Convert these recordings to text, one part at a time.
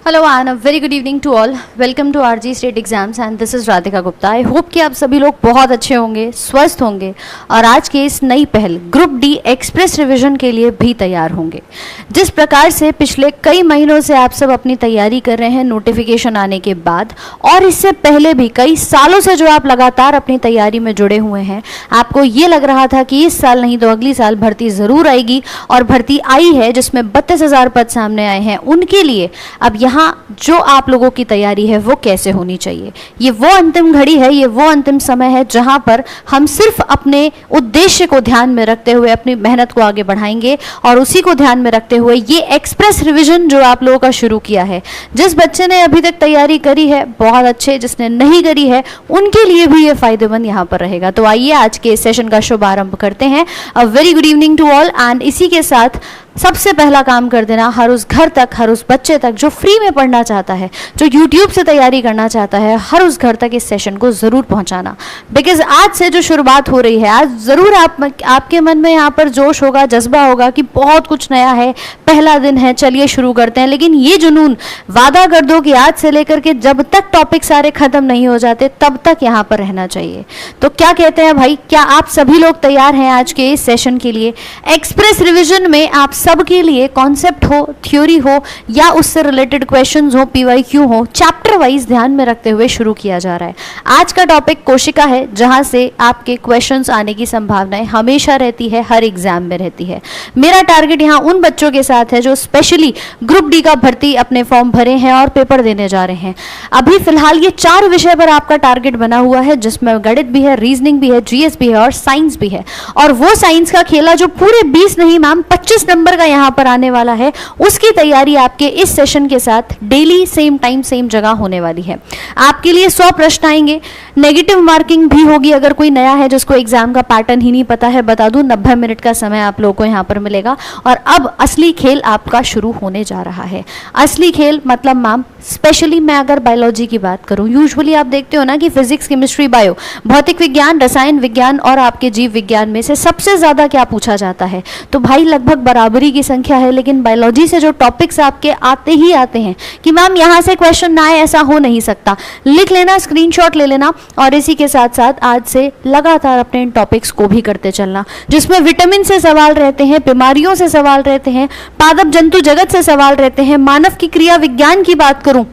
Hello and a very good evening to all. Welcome to RG state exams and this is Radhika Gupta. I hope कि आप सभी लोग बहुत अच्छे होंगे, स्वस्थ होंगे और आज के इस नई पहल ग्रुप डी एक्सप्रेस रिवीजन के लिए भी तैयार होंगे। जिस प्रकार से पिछले कई महीनों से आप सब अपनी तैयारी कर रहे हैं नोटिफिकेशन आने के बाद, और इससे पहले भी कई सालों से जो आप लगातार अपनी तैयारी में जुड़े हुए हैं, आपको ये लग रहा था कि इस साल नहीं तो अगली साल भर्ती ज़रूर आएगी, और भर्ती आई है जिसमें 32,000 पद सामने आए हैं। उनके लिए अब यहाँ जो आप लोगों की तैयारी है वो कैसे होनी चाहिए, ये वो अंतिम घड़ी है, ये वो अंतिम समय है जहां पर हम सिर्फ अपने उद्देश्य को ध्यान में रखते हुए अपनी मेहनत को आगे बढ़ाएंगे, और उसी को ध्यान में रखते हुए ये एक्सप्रेस रिवीजन जो आप लोगों का शुरू किया है। जिस बच्चे ने अभी तक तैयारी करी है बहुत अच्छे, जिसने नहीं करी है उनके लिए भी ये फायदेमंद यहाँ पर रहेगा। तो आइए आज के सेशन का शुभारंभ करते हैं। A very good evening to all. And इसी के साथ सबसे पहला काम कर देना, हर उस घर तक, हर उस बच्चे तक जो फ्री में पढ़ना चाहता है, जो YouTube से तैयारी करना चाहता है, हर उस घर तक इस सेशन को ज़रूर पहुंचाना। बिकॉज आज से जो शुरुआत हो रही है, आज ज़रूर आपके मन में यहाँ पर जोश होगा, जज्बा होगा कि बहुत कुछ नया है, पहला दिन है, चलिए शुरू करते हैं। लेकिन ये जुनून वादा कर दो कि आज से लेकर के जब तक टॉपिक सारे खत्म नहीं हो जाते तब तक यहाँ पर रहना चाहिए। तो क्या कहते हैं भाई, क्या आप सभी लोग तैयार हैं आज के इस सेशन के लिए? एक्सप्रेस रिविजन में आप सबके लिए कॉन्सेप्ट हो, थ्योरी हो या उससे रिलेटेड क्वेश्चंस हो, पीवाईक्यू हो, चैप्टर वाइज ध्यान में रखते हुए शुरू किया जा रहा है। आज का टॉपिक कोशिका है, जहां से आपके क्वेश्चंस आने की संभावनाएं हमेशा रहती है, हर एग्जाम में रहती है। मेरा टारगेट यहाँ उन बच्चों के साथ है जो स्पेशली ग्रुप डी का भर्ती अपने फॉर्म भरे हैं और पेपर देने जा रहे हैं। अभी फिलहाल ये 4 विषय पर आपका टारगेट बना हुआ है, जिसमें गणित भी है, रीजनिंग भी है, जीएस भी है और साइंस भी है। और वो साइंस का खेला जो पूरे 20 नहीं मैम 25 नंबर का यहाँ पर आने वाला है, उसकी तैयारी आपके इस सेशन के साथ डेली सेम टाइम सेम जगह होने वाली है। आपके लिए 100 प्रश्न आएंगे, नेगेटिव मार्किंग भी होगी। अगर कोई नया है जिसको एग्जाम का पैटर्न ही नहीं पता है, बता दूं 90 मिनट का समय आप लोगों को यहाँ पर मिलेगा। और अब असली खेल आपका शुरू होने जा रहा है। असली खेल मतलब मैम स्पेशली मैं अगर बायोलॉजी की बात करूं, यूजुअली आप देखते हो ना कि फिजिक्स, केमिस्ट्री, बायो, भौतिक विज्ञान, रसायन विज्ञान और आपके जीव विज्ञान में से सबसे ज्यादा क्या पूछा जाता है? तो भाई लगभग बराबरी की संख्या है। लेकिन बायोलॉजी से जो टॉपिक्स आपके आते ही आते हैं कि मैम यहाँ से क्वेश्चन ना आए, ऐसा हो नहीं सकता। लिख लेना, स्क्रीनशॉट ले लेना, और इसी के साथ साथ आज से लगातार अपने इन टॉपिक्स को भी करते चलना, जिसमें विटामिन से सवाल रहते हैं, बीमारियों से सवाल रहते हैं, पादप जंतु जगत से सवाल रहते हैं, मानव की क्रिया विज्ञान की बात करूं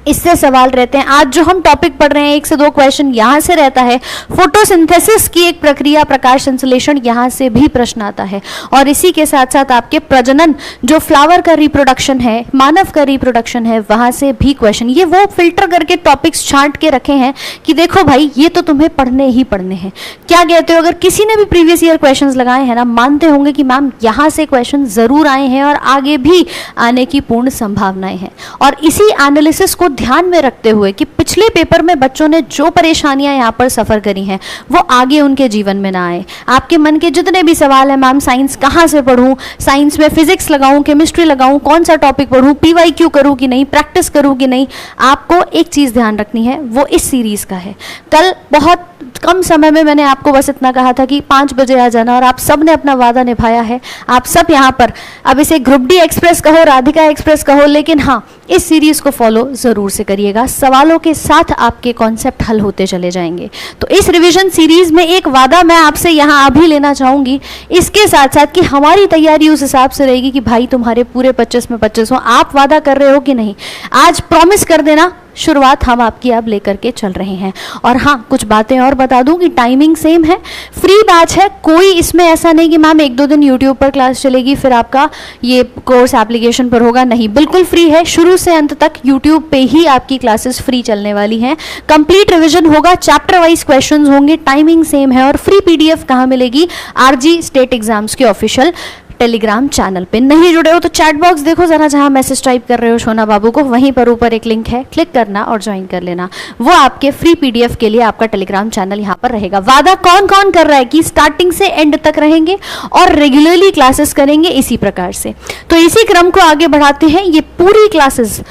इससे सवाल रहते हैं। आज जो हम टॉपिक पढ़ रहे हैं 1 से 2 क्वेश्चन यहाँ से रहता है। फोटोसिंथेसिस की एक प्रक्रिया, प्रकाश संश्लेषण, यहाँ से भी प्रश्न आता है। और इसी के साथ साथ आपके प्रजनन, जो फ्लावर का रिप्रोडक्शन है, मानव का रिप्रोडक्शन है, वहाँ से भी क्वेश्चन। ये वो फिल्टर करके टॉपिक्स छांट के रखे हैं कि देखो भाई ये तो तुम्हें पढ़ने ही पढ़ने हैं। क्या कहते हो? अगर किसी ने भी प्रीवियस ईयर क्वेश्चन लगाए हैं ना, मानते होंगे कि मैम यहाँ से क्वेश्चन जरूर आए हैं और आगे भी आने की पूर्ण संभावनाएं हैं। और इसी एनालिसिस को ध्यान में रखते हुए कि पिछले पेपर में बच्चों ने जो परेशानियां यहाँ पर सफर करी हैं वो आगे उनके जीवन में ना आए। आपके मन के जितने भी सवाल हैं, मैम साइंस कहाँ से पढ़ूं, साइंस में फिजिक्स लगाऊं, केमिस्ट्री लगाऊं, कौन सा टॉपिक पढ़ूं, पीवाईक्यू करूं कि नहीं, प्रैक्टिस करूं कि नहीं, आपको एक चीज ध्यान रखनी है, वो इस सीरीज का है। कल बहुत कम समय में मैंने आपको बस इतना कहा था कि 5 बजे आ जाना, और आप सब ने अपना वादा निभाया है। आप सब यहाँ पर, अब इसे ग्रुप डी एक्सप्रेस कहो, राधिका एक्सप्रेस कहो, लेकिन हाँ इस सीरीज को फॉलो जरूर से करिएगा। सवालों के साथ आपके कॉन्सेप्ट हल होते चले जाएंगे। तो इस रिवीजन सीरीज में एक वादा मैं आपसे यहाँ अभी लेना चाहूंगी, इसके साथ साथ कि हमारी तैयारी उस हिसाब से रहेगी कि भाई तुम्हारे पूरे 25 में 25 हो। आप वादा कर रहे हो कि नहीं? आज प्रॉमिस कर देना, शुरुआत हम आपकी अब लेकर के चल रहे हैं। और हाँ, कुछ बातें और बता दूं कि टाइमिंग सेम है, फ्री बैच है। कोई इसमें ऐसा नहीं कि मैम 1-2 दिन यूट्यूब पर क्लास चलेगी फिर आपका ये कोर्स एप्लीकेशन पर होगा, नहीं, बिल्कुल फ्री है। शुरू से अंत तक यूट्यूब पे ही आपकी क्लासेस फ्री चलने वाली हैं। कंप्लीट रिविजन होगा, चैप्टर वाइज क्वेश्चंस होंगे, टाइमिंग सेम है। और फ्री पीडीएफ कहाँ मिलेगी? आरजी स्टेट एग्जाम्स के ऑफिशियल टेलीग्राम चैनल पे। नहीं जुड़े हो तो चैट बॉक्स देखो जरा, जहां मैसेज टाइप कर रहे हो शोना बाबू को, वहीं पर ऊपर एक लिंक है, क्लिक करना और ज्वाइन कर लेना। वो आपके फ्री पीडीएफ के लिए आपका टेलीग्राम चैनल यहां पर रहेगा। वादा कौन कौन कर रहा है कि स्टार्टिंग से एंड तक रहेंगे और रेगुलरली क्लासेस करेंगे इसी प्रकार से। तो इसी क्रम को आगे बढ़ाते हैं। ये पूरी क्लासेस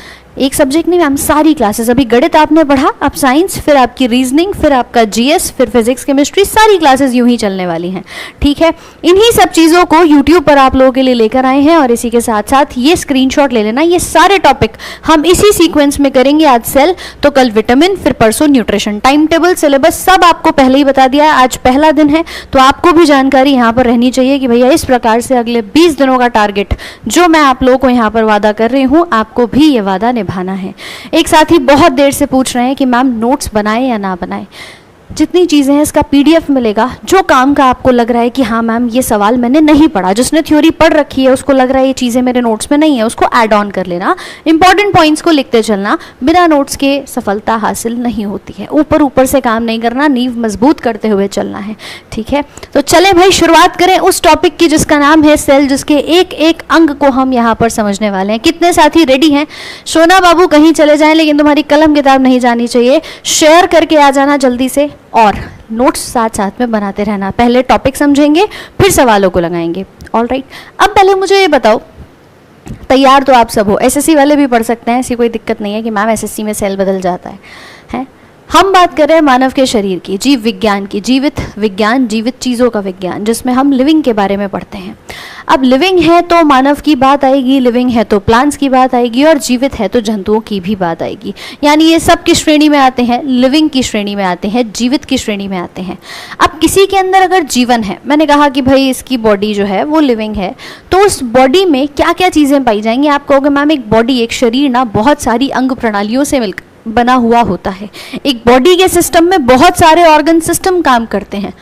एक सब्जेक्ट नहीं मैम, सारी क्लासेस। अभी गणित आपने पढ़ा, अब साइंस, फिर आपकी रीजनिंग, फिर आपका जीएस, फिर फिजिक्स केमिस्ट्री, सारी क्लासेस यूं ही चलने वाली हैं। ठीक है, इन्हीं सब चीज़ों को यूट्यूब पर आप लोगों के लिए लेकर आए हैं, और इसी के साथ साथ ये स्क्रीनशॉट ले लेना, ये सारे टॉपिक हम इसी सीक्वेंस में करेंगे। आज सेल, तो कल विटामिन, फिर परसों न्यूट्रिशन। टाइम टेबल, सिलेबस सब आपको पहले ही बता दिया है। आज पहला दिन है तो आपको भी जानकारी यहाँ पर रहनी चाहिए कि भैया इस प्रकार से अगले 20 दिनों का टारगेट जो मैं आप लोगों को यहाँ पर वादा कर रही हूँ, आपको भी ये वादा निभाना है। एक साथी बहुत देर से पूछ रहे हैं कि मैम नोट्स बनाए या ना बनाए। जितनी चीज़ें हैं इसका पीडीएफ मिलेगा। जो काम का आपको लग रहा है कि हाँ मैम ये सवाल मैंने नहीं पढ़ा, जिसने थ्योरी पढ़ रखी है उसको लग रहा है ये चीज़ें मेरे नोट्स में नहीं है, उसको ऐड ऑन कर लेना। इंपॉर्टेंट पॉइंट्स को लिखते चलना, बिना नोट्स के सफलता हासिल नहीं होती है। ऊपर ऊपर से काम नहीं करना, नींव मजबूत करते हुए चलना है। ठीक है, तो चलें भाई शुरुआत करें उस टॉपिक की जिसका नाम है सेल, जिसके एक एक अंग को हम यहाँ पर समझने वाले हैं। कितने साथी रेडी हैं? सोना बाबू कहीं चले जाएं, लेकिन तुम्हारी कलम किताब नहीं जानी चाहिए। शेयर करके आ जाना जल्दी से, और नोट्स साथ साथ में बनाते रहना। पहले टॉपिक समझेंगे, फिर सवालों को लगाएंगे। ऑलराइट, अब पहले मुझे ये बताओ, तैयार तो आप सब हो, एसएससी वाले भी पढ़ सकते हैं, ऐसी कोई दिक्कत नहीं है कि मैम एसएससी में सेल बदल जाता है? हम बात कर रहे हैं मानव के शरीर की, जीव विज्ञान की, जीवित विज्ञान, जीवित चीज़ों का विज्ञान, जिसमें हम लिविंग के बारे में पढ़ते हैं। अब लिविंग है तो मानव की बात आएगी, लिविंग है तो प्लांट्स की बात आएगी, और जीवित है तो जंतुओं की भी बात आएगी। यानी ये सब की श्रेणी में आते हैं, लिविंग की श्रेणी में आते हैं, जीवित की श्रेणी में आते हैं। अब किसी के अंदर अगर जीवन है, मैंने कहा कि भाई इसकी बॉडी जो है वो लिविंग है, तो उस बॉडी में क्या क्या चीज़ें पाई जाएंगी? आप कहोगे मैम एक बॉडी, एक शरीर ना बहुत सारी अंग प्रणालियों से मिलकर बना हुआ होता है। एक बॉडी के सिस्टम में बहुत सारे ऑर्गन सिस्टम काम करते हैं,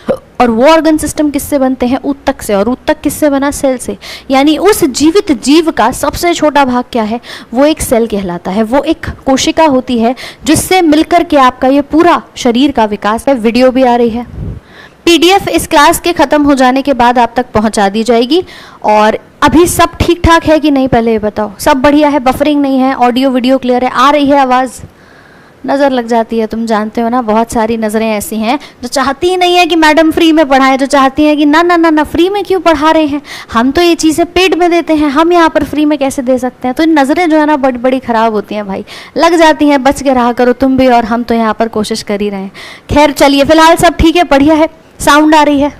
और वो ऑर्गन सिस्टम किससे बनते हैं? ऊतक से। और ऊतक किससे बना? सेल से। यानी उस जीवित जीव का सबसे छोटा भाग क्या है? वो एक सेल कहलाता है। वो एक कोशिका होती है जिससे मिलकर के आपका ये पूरा शरीर का विकास है। वीडियो भी आ रही है, पीडीएफ इस क्लास के खत्म हो जाने के बाद आप तक पहुंचा दी जाएगी। और अभी सब ठीक ठाक है कि नहीं पहले ये बताओ? सब बढ़िया है, बफरिंग नहीं है, ऑडियो वीडियो क्लियर है, आ रही है आवाज़? नज़र लग जाती है, तुम जानते हो ना, बहुत सारी नज़रें ऐसी हैं जो चाहती ही नहीं है कि मैडम फ्री में पढ़ाएं, जो चाहती हैं कि ना ना ना ना फ्री में क्यों पढ़ा रहे हैं, हम तो ये चीज़ें पेड में देते हैं, हम यहाँ पर फ्री में कैसे दे सकते हैं? तो इन नज़रें जो है ना बड़ी बड़ी ख़राब होती हैं भाई, लग जाती हैं। बच के रहा करो तुम भी, और हम तो यहाँ पर कोशिश कर ही रहे हैं। खैर चलिए, फिलहाल सब ठीक है, बढ़िया है, साउंड आ रही है,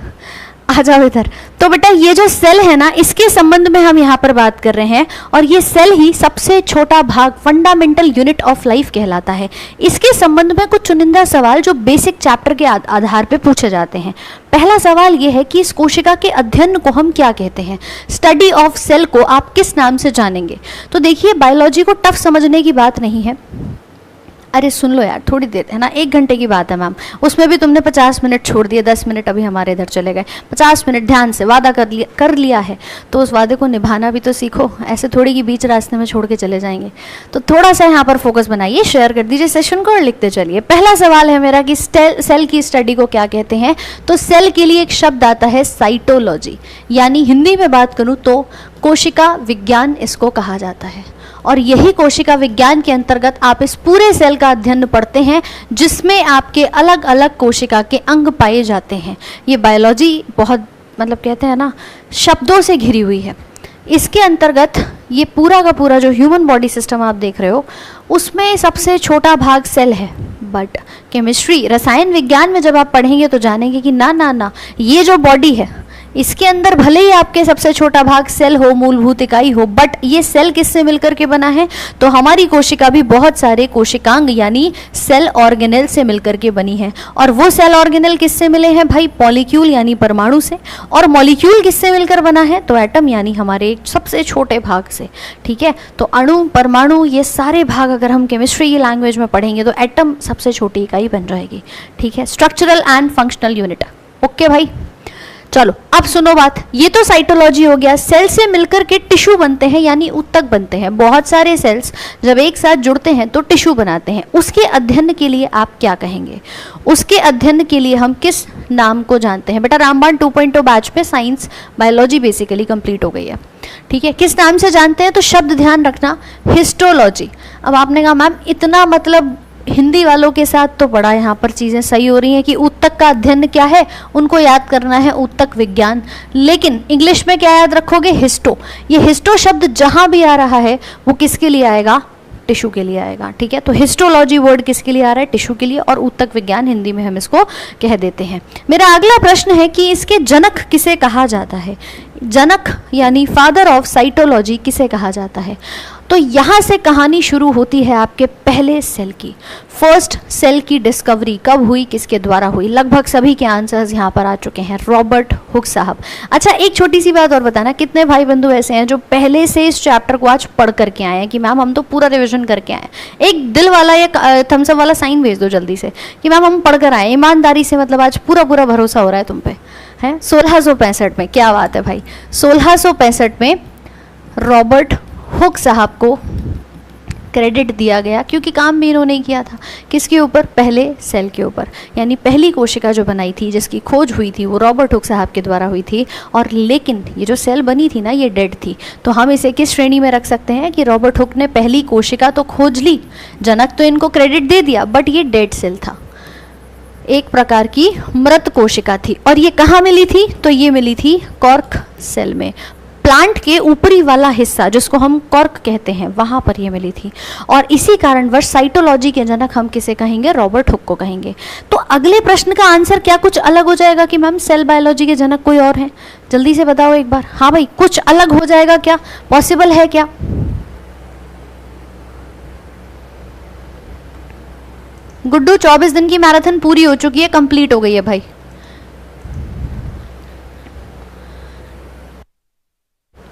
आ जाओ इधर। तो बेटा ये जो सेल है ना, इसके संबंध में हम यहाँ पर बात कर रहे हैं, और ये सेल ही सबसे छोटा भाग, फंडामेंटल यूनिट ऑफ लाइफ कहलाता है। इसके संबंध में कुछ चुनिंदा सवाल जो बेसिक चैप्टर के आधार पे पूछे जाते हैं। पहला सवाल ये है कि इस कोशिका के अध्ययन को हम क्या कहते हैं? स्टडी ऑफ सेल को आप किस नाम से जानेंगे? तो देखिए, बायोलॉजी को टफ समझने की बात नहीं है। अरे सुन लो यार, थोड़ी देर है ना, 1 घंटे की बात है मैम, उसमें भी तुमने 50 मिनट छोड़ दिए, 10 मिनट अभी हमारे इधर चले गए। 50 मिनट ध्यान से वादा कर लिया है तो उस वादे को निभाना भी तो सीखो। ऐसे थोड़ी कि बीच रास्ते में छोड़ के चले जाएंगे। तो थोड़ा सा यहाँ पर फोकस बनाइए, शेयर कर दीजिए सेशन को और लिखते चलिए। पहला सवाल है मेरा कि सेल की स्टडी को क्या कहते हैं? तो सेल के लिए एक शब्द आता है साइटोलॉजी, यानी हिंदी में बात करूँ तो कोशिका विज्ञान इसको कहा जाता है। और यही कोशिका विज्ञान के अंतर्गत आप इस पूरे सेल का अध्ययन पढ़ते हैं, जिसमें आपके अलग अलग कोशिका के अंग पाए जाते हैं। ये बायोलॉजी बहुत मतलब कहते हैं ना, शब्दों से घिरी हुई है। इसके अंतर्गत ये पूरा का पूरा जो ह्यूमन बॉडी सिस्टम आप देख रहे हो, उसमें सबसे छोटा भाग सेल है। बट केमिस्ट्री, रसायन विज्ञान में जब आप पढ़ेंगे तो जानेंगे कि ना ना ना, ये जो बॉडी है इसके अंदर भले ही आपके सबसे छोटा भाग सेल हो, मूलभूत इकाई हो, बट ये सेल किससे मिलकर के बना है? तो हमारी कोशिका भी बहुत सारे कोशिकांग यानी सेल ऑर्गेनेल से मिलकर के बनी है। और वो सेल ऑर्गेनेल किससे मिले हैं भाई? मॉलिक्यूल यानी परमाणु से। और मॉलिक्यूल किससे मिलकर बना है? तो एटम यानी हमारे सबसे छोटे भाग से। ठीक है, तो अणु, परमाणु, ये सारे भाग अगर हम केमिस्ट्री की लैंग्वेज में पढ़ेंगे तो एटम सबसे छोटी इकाई बन जाएगी। ठीक है, structural and functional unit. Okay भाई, चलो अब सुनो बात। ये तो साइटोलॉजी हो गया। सेल से मिलकर के टिश्यू बनते हैं यानी ऊतक बनते हैं। बहुत सारे सेल्स जब एक साथ जुड़ते हैं तो टिश्यू बनाते हैं। उसके अध्ययन के लिए आप क्या कहेंगे? उसके अध्ययन के लिए हम किस नाम को जानते हैं? बेटा रामबाण 2.0 बैच पे साइंस बायोलॉजी बेसिकली कंप्लीट हो गई है। ठीक है, किस नाम से जानते हैं? तो शब्द ध्यान रखना, हिस्टोलॉजी। अब आपने कहा मैम इतना मतलब हिंदी वालों के साथ तो बड़ा यहाँ पर चीज़ें सही हो रही हैं कि ऊतक का अध्ययन क्या है, उनको याद करना है ऊतक विज्ञान। लेकिन इंग्लिश में क्या याद रखोगे? हिस्टो। ये हिस्टो शब्द जहाँ भी आ रहा है वो किसके लिए आएगा? टिश्यू के लिए आएगा, ठीक है। तो हिस्टोलॉजी वर्ड किसके लिए आ रहा है? टिश्यू के लिए, और ऊतक विज्ञान हिंदी में हम इसको कह देते हैं। मेरा अगला प्रश्न है कि इसके जनक किसे कहा जाता है? जनक यानी फादर ऑफ साइटोलॉजी किसे कहा जाता है? तो यहाँ से कहानी शुरू होती है आपके पहले सेल की। फर्स्ट सेल की डिस्कवरी कब हुई, किसके द्वारा हुई? लगभग सभी के आंसर्स यहाँ पर आ चुके हैं, रॉबर्ट हुक साहब। अच्छा, एक छोटी सी बात और बताना, कितने भाई बंधु ऐसे हैं जो पहले से इस चैप्टर को आज पढ़ करके आए हैं कि मैम हम तो पूरा रिविजन करके आए हैं? एक दिल वाला या थम्स अप वाला साइन भेज दो जल्दी से कि मैम हम पढ़ कर आए, ईमानदारी से, मतलब आज पूरा पूरा भरोसा हो रहा है तुम पे, है। 1665 में, क्या बात है भाई, 1665 में रॉबर्ट हुक साहब को क्रेडिट दिया गया क्योंकि काम भी इन्होंने किया था। किसके ऊपर? पहले सेल के ऊपर, यानी पहली कोशिका जो बनाई थी, जिसकी खोज हुई थी, वो रॉबर्ट हुक साहब के द्वारा हुई थी। और लेकिन ये जो सेल बनी थी ना, ये डेड थी। तो हम इसे किस श्रेणी में रख सकते हैं कि रॉबर्ट हुक ने पहली कोशिका तो खोज ली, जनक तो इनको क्रेडिट दे दिया, बट ये डेड सेल था, एक प्रकार की मृत कोशिका थी। और ये कहाँ मिली थी? तो ये मिली थी कॉर्क सेल में, प्लांट के ऊपरी वाला हिस्सा जिसको हम कॉर्क कहते हैं, वहां पर ये मिली थी। और इसी कारणवश साइटोलॉजी के जनक हम किसे कहेंगे? रॉबर्ट हुक को कहेंगे। तो अगले प्रश्न का आंसर क्या कुछ अलग हो जाएगा कि मैम सेल बायोलॉजी के जनक कोई और हैं? जल्दी से बताओ एक बार। हाँ भाई, कुछ अलग हो जाएगा क्या? पॉसिबल है क्या? गुड्डू, 24 दिन की मैराथन पूरी हो चुकी है, कंप्लीट हो गई है भाई।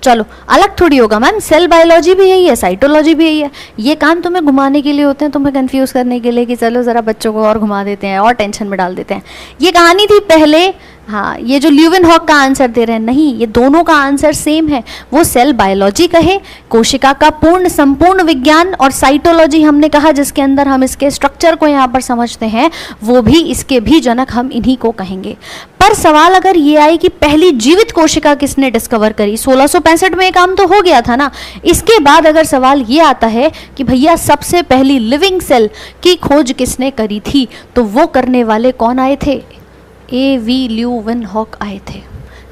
चलो, अलग थोड़ी होगा मैम, सेल बायोलॉजी भी यही है, साइटोलॉजी भी यही है। ये काम तुम्हें घुमाने के लिए होते हैं, तुम्हें कंफ्यूज करने के लिए कि चलो जरा बच्चों को और घुमा देते हैं और टेंशन में डाल देते हैं। ये कहानी थी पहले। हाँ, ये जो ल्यूवेनहॉक का आंसर दे रहे हैं, नहीं, ये दोनों का आंसर सेम है। वो सेल बायोलॉजी कहे, कोशिका का पूर्ण संपूर्ण विज्ञान, और साइटोलॉजी हमने कहा जिसके अंदर हम इसके स्ट्रक्चर को यहाँ पर समझते हैं, वो भी, इसके भी जनक हम इन्हीं को कहेंगे। पर सवाल अगर ये आए कि पहली जीवित कोशिका किसने डिस्कवर करी, 1665 में काम तो हो गया था ना। इसके बाद अगर सवाल ये आता है कि भैया सबसे पहली लिविंग सेल की खोज किसने करी थी, तो वो करने वाले कौन आए थे? A.V. ल्यूवेनहॉक आए थे,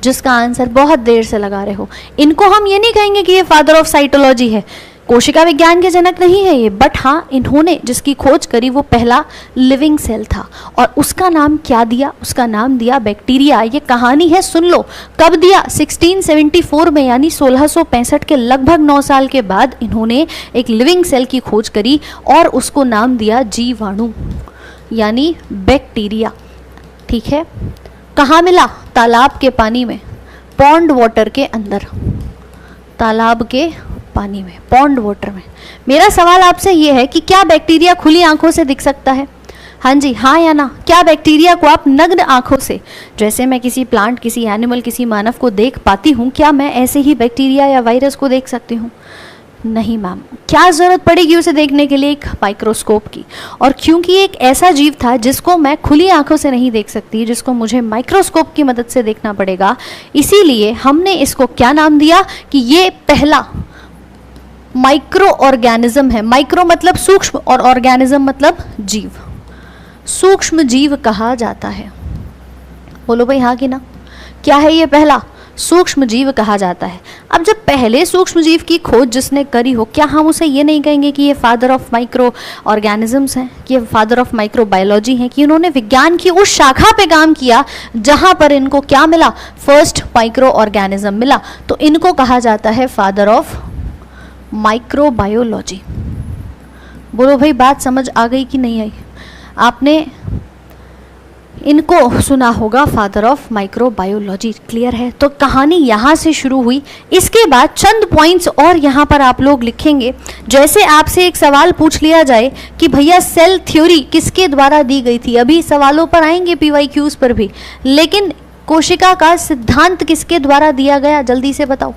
जिसका आंसर बहुत देर से लगा रहे हो। इनको हम ये नहीं कहेंगे कि ये फादर ऑफ साइटोलॉजी है, कोशिका विज्ञान के जनक नहीं है ये, बट हाँ, इन्होंने जिसकी खोज करी वो पहला लिविंग सेल था। और उसका नाम क्या दिया? उसका नाम दिया बैक्टीरिया। ये कहानी है, सुन लो। कब दिया? 1674 में, यानी 1665 के लगभग 9 साल के बाद इन्होंने एक लिविंग सेल की खोज करी और उसको नाम दिया जीवाणु, यानी बैक्टीरिया। ठीक है, कहाँ मिला? तालाब के पानी में, पॉन्ड वाटर के अंदर, तालाब के पानी में, पॉन्ड वाटर में। मेरा सवाल आपसे ये है कि क्या बैक्टीरिया खुली आंखों से दिख सकता है? हाँ जी, हाँ या ना? क्या बैक्टीरिया को आप नग्न आंखों से, जैसे मैं किसी प्लांट, किसी एनिमल, किसी मानव को देख पाती हूँ, क्या मैं ऐसे ही बैक्टीरिया या वायरस को देख सकती हूँ? नहीं मैम। क्या जरूरत पड़ेगी उसे देखने के लिए? एक माइक्रोस्कोप की। और क्योंकि एक ऐसा जीव था जिसको मैं खुली आंखों से नहीं देख सकती, जिसको मुझे माइक्रोस्कोप की मदद से देखना पड़ेगा, इसीलिए हमने इसको क्या नाम दिया कि ये पहला माइक्रो ऑर्गेनिज्म है। माइक्रो मतलब सूक्ष्म और ऑर्गेनिज्म मतलब जीव, सूक्ष्म जीव कहा जाता है। बोलो भाई हाँ कि ना? क्या है ये? पहला सूक्ष्म जीव कहा जाता है। अब जब पहले सूक्ष्म जीव की खोज जिसने करी हो, क्या हम उसे ये नहीं कहेंगे कि ये फादर ऑफ माइक्रो ऑर्गेनिजम्स हैं, कि ये फादर ऑफ माइक्रो बायोलॉजी हैं, कि उन्होंने विज्ञान की उस शाखा पे काम किया जहां पर इनको क्या मिला? फर्स्ट माइक्रो ऑर्गेनिज्म मिला। तो इनको कहा जाता है फादर ऑफ माइक्रोबायोलॉजी। बोलो भाई, बात समझ आ गई कि नहीं आई? आपने इनको सुना होगा फादर ऑफ माइक्रोबायोलॉजी। क्लियर है? तो कहानी यहाँ से शुरू हुई। इसके बाद चंद पॉइंट्स और यहाँ पर आप लोग लिखेंगे। जैसे आपसे एक सवाल पूछ लिया जाए कि भैया सेल थ्योरी किसके द्वारा दी गई थी, अभी सवालों पर आएंगे, PYQs पर भी, लेकिन कोशिका का सिद्धांत किसके द्वारा दिया गया? जल्दी से बताओ।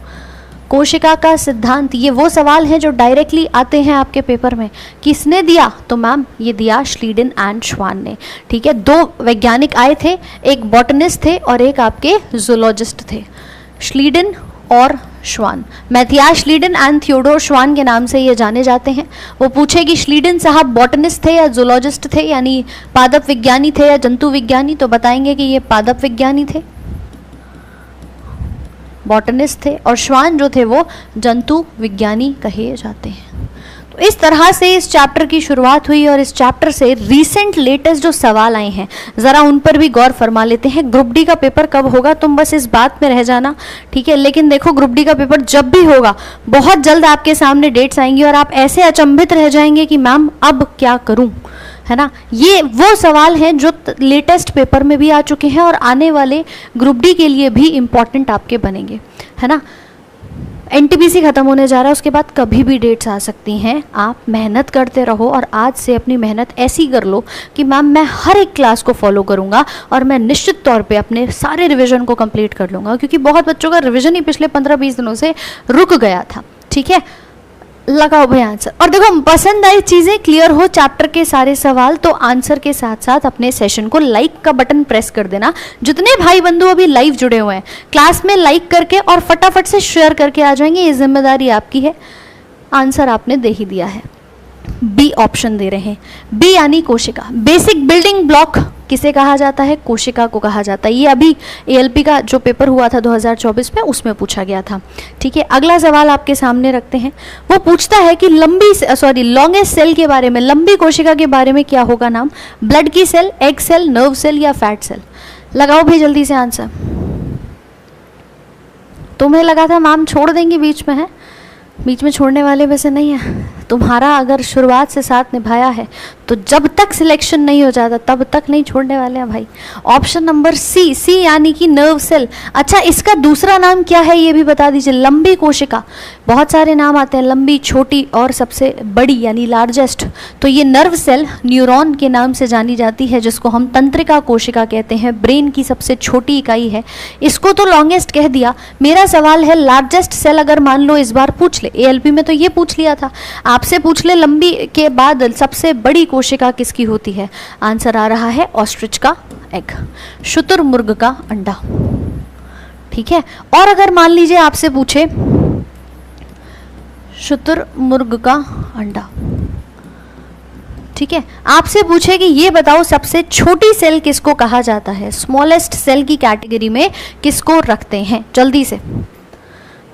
कोशिका का सिद्धांत, ये वो सवाल हैं जो डायरेक्टली आते हैं आपके पेपर में। किसने दिया? तो मैम ये दिया श्लीडन एंड श्वान ने। ठीक है, 2 वैज्ञानिक आए थे, एक बॉटनिस्ट थे और एक आपके जूलॉजिस्ट थे, श्लीडन और श्वान। मैथियास श्लीडन एंड थियोडोर श्वान के नाम से ये जाने जाते हैं। वो पूछे कि श्लीडन साहब बॉटनिस्ट थे या जूलॉजिस्ट थे, यानी पादप विज्ञानी थे या जंतु विज्ञानी, तो बताएंगे कि ये पादप विज्ञानी थे, बॉटनिस्ट थे, और श्वान जो थे वो जंतु विज्ञानी कहे जाते हैं। तो इस तरह से इस चैप्टर की शुरुआत हुई और इस चैप्टर से रीसेंट लेटेस्ट जो सवाल आए हैं ज़रा उन पर भी गौर फरमा लेते हैं। ग्रुप डी का पेपर कब होगा तुम बस इस बात में रह जाना, ठीक है। लेकिन देखो ग्रुप डी का पेपर जब भी होगा बहुत जल्द आपके सामने डेट्स आएंगी और आप ऐसे अचंभित रह जाएंगे कि मैम अब क्या करूं, है ना। ये वो सवाल हैं जो लेटेस्ट पेपर में भी आ चुके हैं और आने वाले ग्रुप डी के लिए भी इम्पॉर्टेंट आपके बनेंगे, है ना। एनटीपीसी खत्म होने जा रहा है, उसके बाद कभी भी डेट्स आ सकती हैं। आप मेहनत करते रहो और आज से अपनी मेहनत ऐसी कर लो कि मैम मैं हर एक क्लास को फॉलो करूंगा और मैं निश्चित तौर पे अपने सारे रिवीजन को कंप्लीट कर लूंगा, क्योंकि बहुत बच्चों का रिवीजन ही पिछले 15-20 दिनों से रुक गया था, ठीक है। लगाओ भाई आंसर। और देखो पसंद आई चीज़ें, क्लियर हो चैप्टर के सारे सवाल, तो आंसर के साथ साथ अपने सेशन को लाइक का बटन प्रेस कर देना। जितने भाई बंधु अभी लाइव जुड़े हुए हैं क्लास में लाइक करके और फटाफट से शेयर करके आ जाएंगे, ये जिम्मेदारी आपकी है। आंसर आपने दे ही दिया है, बी ऑप्शन दे रहे हैं। बी यानी कोशिका। बेसिक बिल्डिंग ब्लॉक किसे कहा जाता है? कोशिका को कहा जाता है। ये अभी एएलपी का जो पेपर हुआ था 2024 में उसमें पूछा गया था, ठीक है। अगला सवाल आपके सामने रखते हैं। वो पूछता है कि लॉन्गेस्ट सेल के बारे में, लंबी कोशिका के बारे में क्या होगा नाम? ब्लड की cell, egg cell, nerve cell या फैट सेल? लगाओ भाई जल्दी से आंसर। तुम्हें लगा था मैम छोड़ देंगी बीच में, है बीच में छोड़ने वाले वैसे नहीं है। तुम्हारा अगर शुरुआत से साथ निभाया है तो जब तक सिलेक्शन नहीं हो जाता तब तक नहीं छोड़ने वाले हैं भाई। ऑप्शन नंबर सी, सी यानी कि नर्व सेल। अच्छा इसका दूसरा नाम क्या है ये भी बता दीजिए। लंबी कोशिका, बहुत सारे नाम आते हैं, लंबी, छोटी और सबसे बड़ी यानी लार्जेस्ट। तो ये नर्व सेल न्यूरॉन के नाम से जानी जाती है, जिसको हम तंत्रिका कोशिका कहते हैं, ब्रेन की सबसे छोटी इकाई है। इसको तो लॉन्गेस्ट कह दिया। मेरा सवाल है लार्जेस्ट सेल अगर मान लो इस बार पूछ ले, एएलपी में तो ये पूछ लिया था, आपसे पूछ ले लंबी के बाद सबसे बड़ी कोशिका किसकी होती है? आंसर आ रहा है ऑस्ट्रिच का एग, शुतुरमुर्ग का अंडा, ठीक है। और अगर मान लीजिए आपसे पूछे शुतुरमुर्ग का अंडा, ठीक है, आपसे पूछे कि ये बताओ सबसे छोटी सेल किसको कहा जाता है? स्मॉलेस्ट सेल की कैटेगरी में किसको रखते हैं? जल्दी से।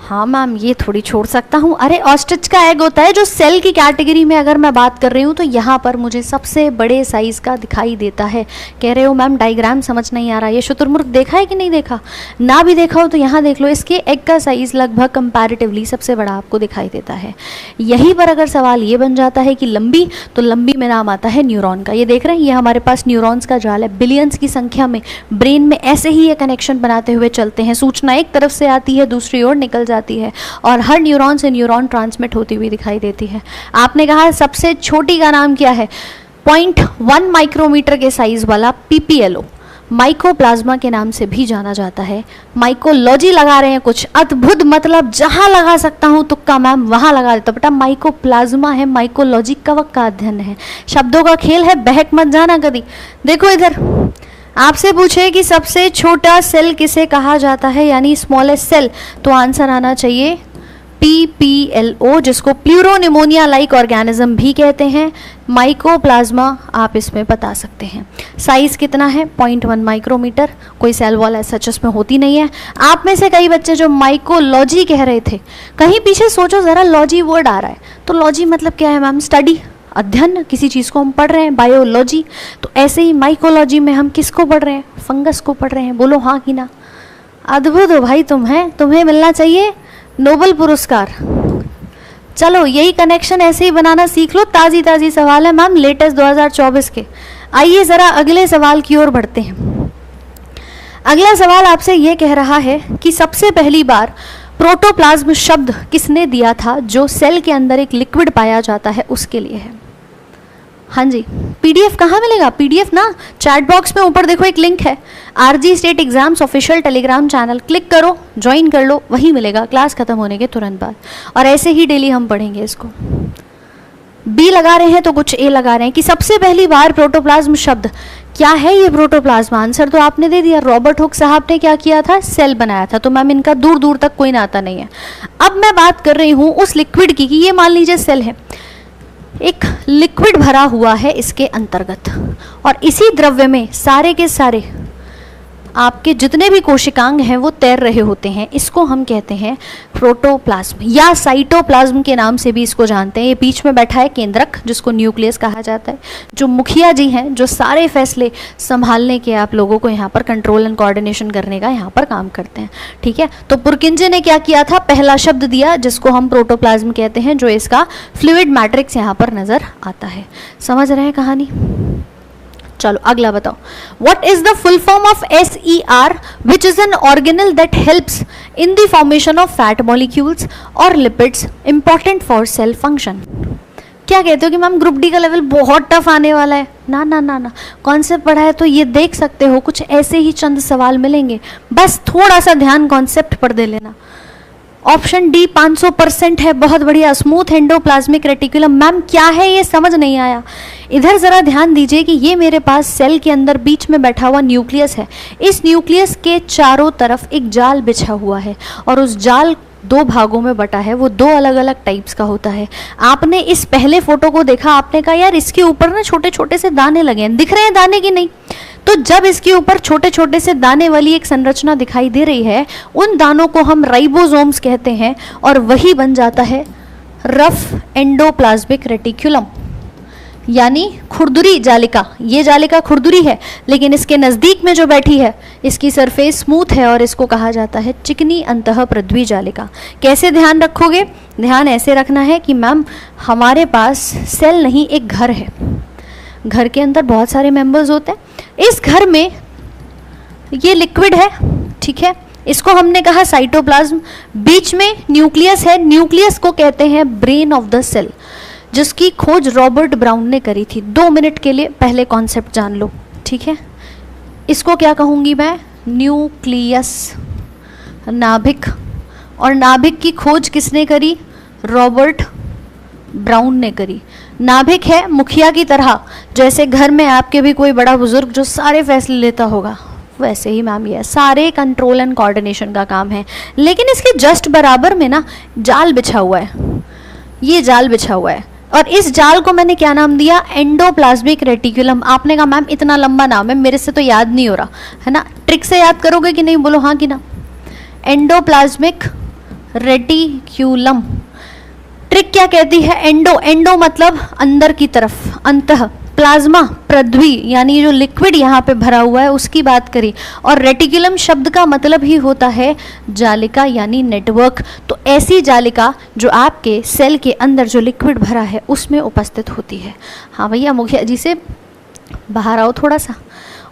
हाँ मैम ये थोड़ी छोड़ सकता हूँ। अरे ऑस्ट्रिच का एग होता है जो सेल की कैटेगरी में अगर मैं बात कर रही हूँ तो यहाँ पर मुझे सबसे बड़े साइज का दिखाई देता है। कह रहे हो मैम डायग्राम समझ नहीं आ रहा। ये शुतुरमुर्ग देखा है कि नहीं देखा? ना भी देखा हो तो यहाँ देख लो, इसके एग का साइज लगभग कंपैरेटिवली सबसे बड़ा आपको दिखाई देता है। यहीं पर अगर सवाल ये बन जाता है कि लंबी, तो लंबी में नाम आता है न्यूरॉन का। ये देख रहे हैं, ये हमारे पास न्यूरॉन्स का जाल है, बिलियंस की संख्या में ब्रेन में ऐसे ही ये कनेक्शन बनाते हुए चलते हैं। सूचना एक तरफ से आती है दूसरी ओर निकल जाती है और हर न्यूरॉन से न्यूरॉन ट्रांसमिट होती हुई दिखाई देती है। आपने कहा सबसे छोटी का नाम क्या है? 0.1 माइक्रोमीटर के साइज वाला पीपीएलओ माइकोप्लाज्मा के नाम से भी जाना जाता है। माइकोलॉजी लगा रहे हैं कुछ अद्भुत, मतलब जहां लगा सकता हूं तुक्का मैम वहां लगा देता। बेटा माइकोप्लाज्मा है, माइकोलॉजी कवक का अध्ययन है, शब्दों का खेल है, बहक मत जाना कभी। देखो इधर आपसे पूछे कि सबसे छोटा सेल किसे कहा जाता है यानी स्मॉलेस्ट सेल, तो आंसर आना चाहिए पीपीएलओ, जिसको प्लूरोनिमोनिया लाइक ऑर्गेनिज्म भी कहते हैं। माइकोप्लाज्मा आप इसमें बता सकते हैं। साइज कितना है? 0.1 माइक्रोमीटर। कोई सेल वॉल ऐसा सच में होती नहीं है। आप में से कई बच्चे जो माइकोलॉजी कह रहे थे, कहीं पीछे सोचो जरा, लॉजी वर्ड आ रहा है तो लॉजी मतलब क्या है मैम? स्टडी, अध्ययन, किसी चीज़ को हम पढ़ रहे हैं, बायोलॉजी। तो ऐसे ही माइकोलॉजी में हम किसको पढ़ रहे हैं? फंगस को पढ़ रहे हैं। बोलो हाँ कि ना? अद्भुत हो भाई तुम, हैं तुम्हें मिलना चाहिए नोबेल पुरस्कार। चलो यही कनेक्शन ऐसे ही बनाना सीख लो। ताज़ी ताज़ी सवाल है मैम लेटेस्ट 2024 के। आइए ज़रा अगले सवाल की ओर बढ़ते हैं। अगला सवाल आपसे ये कह रहा है कि सबसे पहली बार प्रोटोप्लाज्म शब्द किसने दिया था? जो सेल के अंदर एक लिक्विड पाया जाता है उसके लिए है। हाँ जी, पीडीएफ कहाँ मिलेगा? पीडीएफ ना चैट बॉक्स में ऊपर देखो एक लिंक है, RG state exams official Telegram channel, click करो, ज्वाइन कर लो, वही मिलेगा क्लास खत्म होने के तुरंत बाद। और ऐसे ही डेली हम पढ़ेंगे इसको। बी लगा रहे हैं तो कुछ ए लगा रहे हैं कि सबसे पहली बार प्रोटोप्लाज्म शब्द क्या है? ये प्रोटोप्लाज्म। आंसर तो आपने दे दिया, रॉबर्ट हुक साहब ने क्या किया था? सेल बनाया था। तो मैम इनका दूर दूर तक कोई नाता नहीं है। अब मैं बात कर रही हूँ उस लिक्विड की कि ये मान लीजिए सेल है, एक लिक्विड भरा हुआ है इसके अंतर्गत, और इसी द्रव्य में सारे के सारे आपके जितने भी कोशिकांग हैं वो तैर रहे होते हैं, इसको हम कहते हैं प्रोटोप्लाज्म या साइटोप्लाज्म के नाम से भी इसको जानते हैं। ये बीच में बैठा है केंद्रक, जिसको न्यूक्लियस कहा जाता है, जो मुखिया जी हैं, जो सारे फैसले संभालने के, आप लोगों को यहाँ पर कंट्रोल एंड कोऑर्डिनेशन करने का यहाँ पर काम करते हैं। ठीक है, तो पुरकिंजे ने क्या किया था, पहला शब्द दिया जिसको हम प्रोटोप्लाज्म कहते हैं, जो इसका फ्लूइड मैट्रिक्स यहाँ पर नजर आता है। समझ रहे हैं कहानी? चलो अगला बताओ, what is the full form of SER which is an organelle that helps in the formation of fat molecules और lipids important for cell function. क्या कहते हो कि मैम ग्रुप डी का लेवल बहुत टफ आने वाला है? ना ना ना ना, कॉन्सेप्ट पढ़ा है तो ये देख सकते हो, कुछ ऐसे ही चंद सवाल मिलेंगे, बस थोड़ा सा ध्यान कॉन्सेप्ट पर दे लेना। ऑप्शन डी 500% है, बहुत बढ़िया। स्मूथ एंडोप्लाज्मिक रेटिकुलम, मैम क्या है ये समझ नहीं आया। इधर जरा ध्यान दीजिए कि ये मेरे पास सेल के अंदर बीच में बैठा हुआ न्यूक्लियस है, इस न्यूक्लियस के चारों तरफ एक जाल बिछा हुआ है और उस जाल 2 भागों में बटा है, वो 2 अलग अलग टाइप्स का होता है। आपने इस पहले फोटो को देखा, आपने कहा यार इसके ऊपर ना छोटे छोटे से दाने लगे हैं, दिख रहे हैं दाने की नहीं? तो जब इसके ऊपर छोटे छोटे से दाने वाली एक संरचना दिखाई दे रही है, उन दानों को हम राइबोसोम्स कहते हैं और वही बन जाता है रफ एंडोप्लाज्मिक रेटिकुलम, यानी खुरदुरी जालिका। ये जालिका खुरदुरी है, लेकिन इसके नज़दीक में जो बैठी है इसकी सरफेस स्मूथ है और इसको कहा जाता है चिकनी अंतःपृथ्वी जालिका। कैसे ध्यान रखोगे? ध्यान ऐसे रखना है कि मैम हमारे पास सेल नहीं, एक घर है, घर के अंदर बहुत सारे मेंबर्स होते हैं, इस घर में ये लिक्विड है, ठीक है, इसको हमने कहा साइटोप्लाज्म, बीच में न्यूक्लियस है, न्यूक्लियस को कहते हैं ब्रेन ऑफ द सेल, जिसकी खोज रॉबर्ट ब्राउन ने करी थी। 2 मिनट के लिए पहले कॉन्सेप्ट जान लो, ठीक है। इसको क्या कहूँगी मैं? न्यूक्लियस, नाभिक। और नाभिक की खोज किसने करी? रॉबर्ट ब्राउन ने करी। नाभिक है मुखिया की तरह, जैसे घर में आपके भी कोई बड़ा बुजुर्ग जो सारे फैसले लेता होगा, वैसे ही मैम ये सारे कंट्रोल एंड कोऑर्डिनेशन का काम है। लेकिन इसके जस्ट बराबर में ना जाल बिछा हुआ है, ये जाल बिछा हुआ है और इस जाल को मैंने क्या नाम दिया? Endoplasmic reticulum. आपने कहा मैम इतना लंबा नाम है, मेरे से तो याद नहीं हो रहा है ना, ट्रिक से याद करोगे कि नहीं? बोलो हाँ कि ना। एंडोप्लाज्मिक रेटिक्यूलम, ट्रिक क्या कहती है? एंडो, एंडो मतलब अंदर की तरफ, अंतः, प्लाज्मा पृथ्वी, यानी जो लिक्विड यहाँ पे भरा हुआ है उसकी बात करी, और रेटिकुलम शब्द का मतलब ही होता है जालिका यानी नेटवर्क। तो ऐसी जालिका जो आपके सेल के अंदर जो लिक्विड भरा है उसमें उपस्थित होती है। हाँ भैया मुखिया जी से बाहर आओ थोड़ा सा।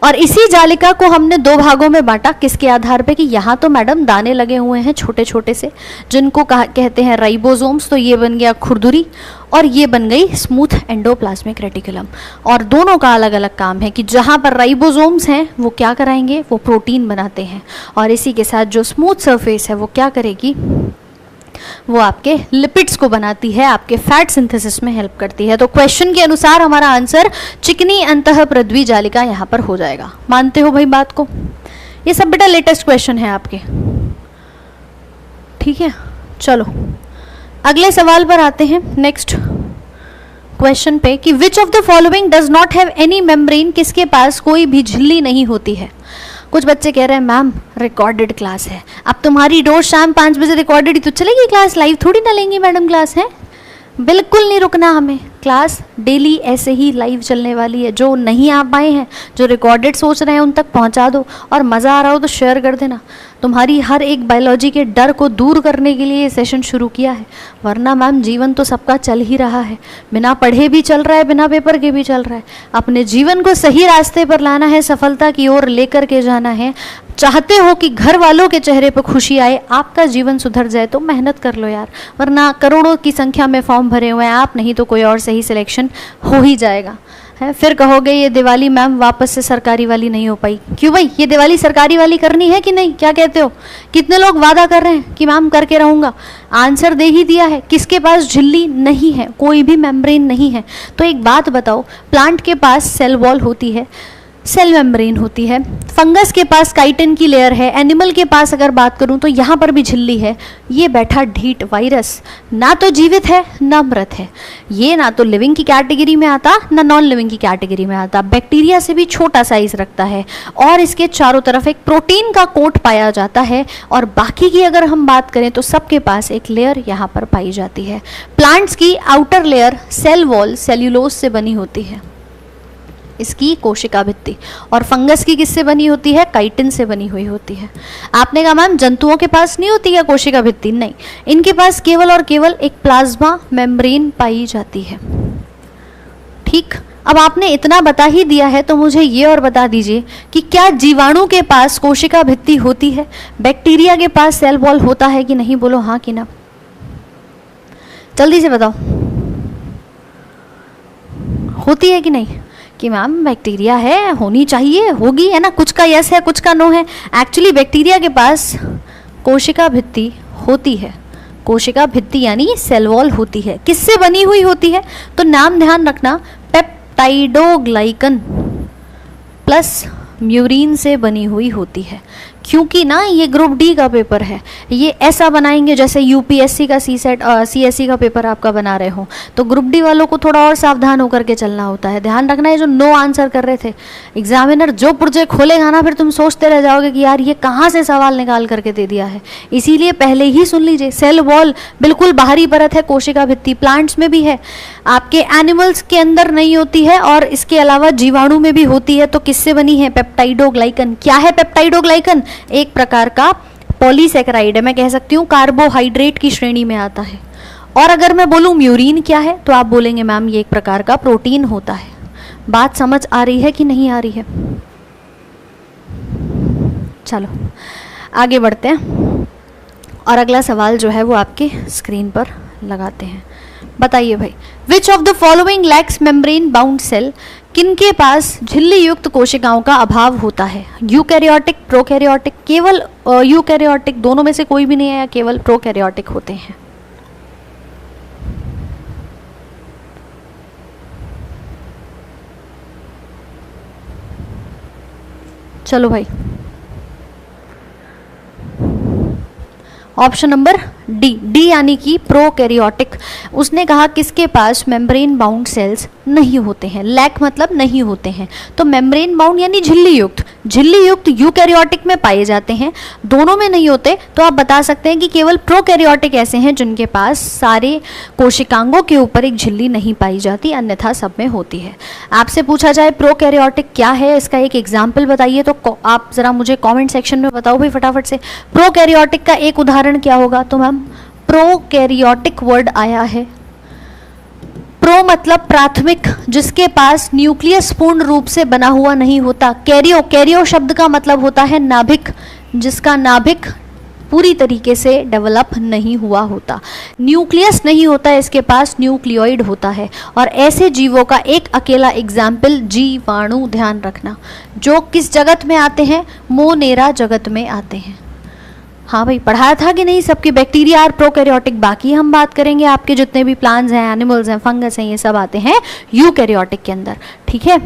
और इसी जालिका को हमने 2 भागों में बांटा, किसके आधार पे? कि यहाँ तो मैडम दाने लगे हुए हैं छोटे छोटे से, जिनको कहते हैं राइबोसोम्स, तो ये बन गया खुरदुरी और ये बन गई स्मूथ एंडोप्लाज्मिक रेटिकुलम। और दोनों का अलग अलग काम है कि जहाँ पर राइबोसोम्स हैं वो क्या कराएंगे? वो प्रोटीन बनाते हैं, और इसी के साथ जो स्मूथ सरफेस है वो क्या करेगी? वो आपके लिपिड्स को बनाती है, आपके फैट सिंथेसिस में हेल्प करती है। तो क्वेश्चन के अनुसार हमारा आंसर चिकनी अंतःपृथ्वी जालिका यहाँ पर हो जाएगा। मानते हो भाई बात को? ये सब बेटा लेटेस्ट क्वेश्चन है आपके, ठीक है। चलो अगले सवाल पर आते हैं, नेक्स्ट क्वेश्चन पे, कि विच of the following does not have any membrane, किसके पास कोई भी झिल्ली नहीं होती है। कुछ बच्चे कह रहे हैं मैम रिकॉर्डेड क्लास है, अब तुम्हारी रोज शाम 5 बजे रिकॉर्डेड ही तो चलेगी क्लास, लाइव थोड़ी ना लेंगी मैडम क्लास है। बिल्कुल नहीं रुकना हमें, क्लास डेली ऐसे ही लाइव चलने वाली है। जो नहीं आ पाए हैं, जो रिकॉर्डेड सोच रहे हैं, उन तक पहुंचा दो, और मज़ा आ रहा हो तो शेयर कर देना। तुम्हारी हर एक बायोलॉजी के डर को दूर करने के लिए ये सेशन शुरू किया है, वरना मैम जीवन तो सबका चल ही रहा है, बिना पढ़े भी चल रहा है, बिना पेपर के भी चल रहा है। अपने जीवन को सही रास्ते पर लाना है, सफलता की ओर लेकर के जाना है। चाहते हो कि घर वालों के चेहरे पर खुशी आए, आपका जीवन सुधर जाए, तो मेहनत कर लो यार, वरना करोड़ों की संख्या में फॉर्म भरे हुए हैं, आप नहीं तो कोई और सही सिलेक्शन हो ही जाएगा है। फिर कहोगे ये दिवाली मैम वापस से सरकारी वाली नहीं हो पाई। क्यों भाई, ये दिवाली सरकारी वाली करनी है कि नहीं? क्या कहते हो? कितने लोग वादा कर रहे हैं कि मैम करके रहूँगा? आंसर दे ही दिया है, किसके पास झिल्ली नहीं है, कोई भी मेम्ब्रेन नहीं है। तो एक बात बताओ, प्लांट के पास सेल वॉल होती है, सेल मेम्ब्रेन होती है। फंगस के पास काइटिन की लेयर है। एनिमल के पास अगर बात करूं तो यहाँ पर भी झिल्ली है। ये बैठा ढीठ वायरस ना तो जीवित है ना मृत है। ये ना तो लिविंग की कैटेगरी में आता ना नॉन लिविंग की कैटेगरी में आता। बैक्टीरिया से भी छोटा साइज रखता है और इसके चारों तरफ एक प्रोटीन का कोट पाया जाता है। और बाकी की अगर हम बात करें तो सबके पास एक लेयर यहाँ पर पाई जाती है। प्लांट्स की outer layer cell wall cellulose से बनी होती है, इसकी कोशिका भित्ति। और फंगस की किससे बनी होती है? काइटिन से बनी हुई होती है। आपने कहा मैम जंतुओं के पास नहीं होती क्या कोशिका भित्ति? नहीं, इनके पास केवल और केवल एक प्लाज्मा मेम्ब्रेन पाई जाती है। ठीक, अब आपने इतना बता ही दिया है तो मुझे ये और बता दीजिए कि क्या जीवाणु के पास कोशिका भित्ति होती है? बैक्टीरिया के पास सेल वॉल होता है कि नहीं? बोलो हाँ कि ना, जल्दी से बताओ। होती है कि नहीं? कि मैम बैक्टीरिया है, होनी चाहिए, होगी, है ना, कुछ का यस है कुछ का नो है। एक्चुअली बैक्टीरिया के पास कोशिका भित्ति होती है। कोशिका भित्ति यानी सेल वॉल होती है। किससे बनी हुई होती है? तो नाम ध्यान रखना, पेप्टाइडोग्लाइकन प्लस म्यूरिन से बनी हुई होती है। क्योंकि ना ये ग्रुप डी का पेपर है, ये ऐसा बनाएंगे जैसे यूपीएससी का सीएससी का पेपर आपका बना रहे हो। तो ग्रुप डी वालों को थोड़ा और सावधान होकर के चलना होता है। ध्यान रखना है, जो नो आंसर कर रहे थे, एग्जामिनर जो पुर्जे खोलेगा ना फिर तुम सोचते रह जाओगे कि यार ये कहाँ से सवाल निकाल करके दे दिया है। इसीलिए पहले ही सुन लीजिए, सेल वॉल बिल्कुल बाहरी परत है, कोशिका भित्ति प्लांट्स में भी है, आपके एनिमल्स के अंदर नहीं होती है, और इसके अलावा जीवाणु में भी होती है। तो किससे बनी है? पेप्टाइडोग्लाइकन। क्या है पेप्टाइडोग्लाइकन? एक प्रकार का पॉलीसैकेराइड है, मैं कह सकती हूँ कार्बोहाइड्रेट की श्रेणी में आता है। और अगर मैं बोलूँ म्यूरिन क्या है तो आप बोलेंगे मैम ये एक प्रकार का प्रोटीन होता है। बात समझ आ रही है कि नहीं आ रही है? चलो आगे बढ़ते हैं और अगला सवाल जो है वो आपके स्क्रीन पर लगाते हैं। बताइए भाई, which of the following lacks membrane bound cell? किनके पास झिल्ली युक्त कोशिकाओं का अभाव होता है? Eukaryotic, prokaryotic? केवल यूकैरियोटिक, दोनों में से कोई भी नहीं है, या केवल प्रोकैरियोटिक होते हैं? चलो भाई, ऑप्शन नंबर डी, डी यानी कि प्रोकैरियोटिक। उसने कहा किसके पास मेम्ब्रेन बाउंड सेल्स नहीं होते हैं। लैक मतलब नहीं होते हैं, तो मेम्ब्रेन बाउंड यानी झिल्ली युक्त, झिल्ली युक्त यूकैरियोटिक में पाए जाते हैं, दोनों में नहीं होते। तो आप बता सकते हैं कि केवल प्रोकैरियोटिक ऐसे हैं जिनके पास सारे कोशिकांगों के ऊपर एक झिल्ली नहीं पाई जाती, अन्यथा सब में होती है। आपसे पूछा जाए प्रोकैरियोटिक क्या है, इसका एक एग्जाम्पल बताइए, तो आप जरा मुझे कॉमेंट सेक्शन में बताओ भाई फटाफट से। प्रोकैरियोटिक का एक उदाहरण क्या होगा? तो मैम प्रोकैरियोटिक वर्ड आया है, प्रो मतलब प्राथमिक, जिसके पास न्यूक्लियस पूर्ण रूप से बना हुआ नहीं होता। कैरियो, कैरियो शब्द का मतलब होता है नाभिक, जिसका नाभिक पूरी तरीके से डेवलप नहीं हुआ होता। न्यूक्लियस नहीं होता, इसके पास न्यूक्लियोइड होता है। और ऐसे जीवों का एक अकेला एग्जाम्पल जीवाणु, ध्यान रखना, जो किस जगत में आते हैं? मोनेरा जगत में आते हैं। हाँ भाई, पढ़ाया था कि नहीं सबकी? बैक्टीरिया और प्रोकैरियोटिक, बाकी हम बात करेंगे आपके जितने भी प्लांट्स हैं, एनिमल्स हैं, फंगस हैं, ये सब आते हैं यूकैरियोटिक के अंदर। ठीक है,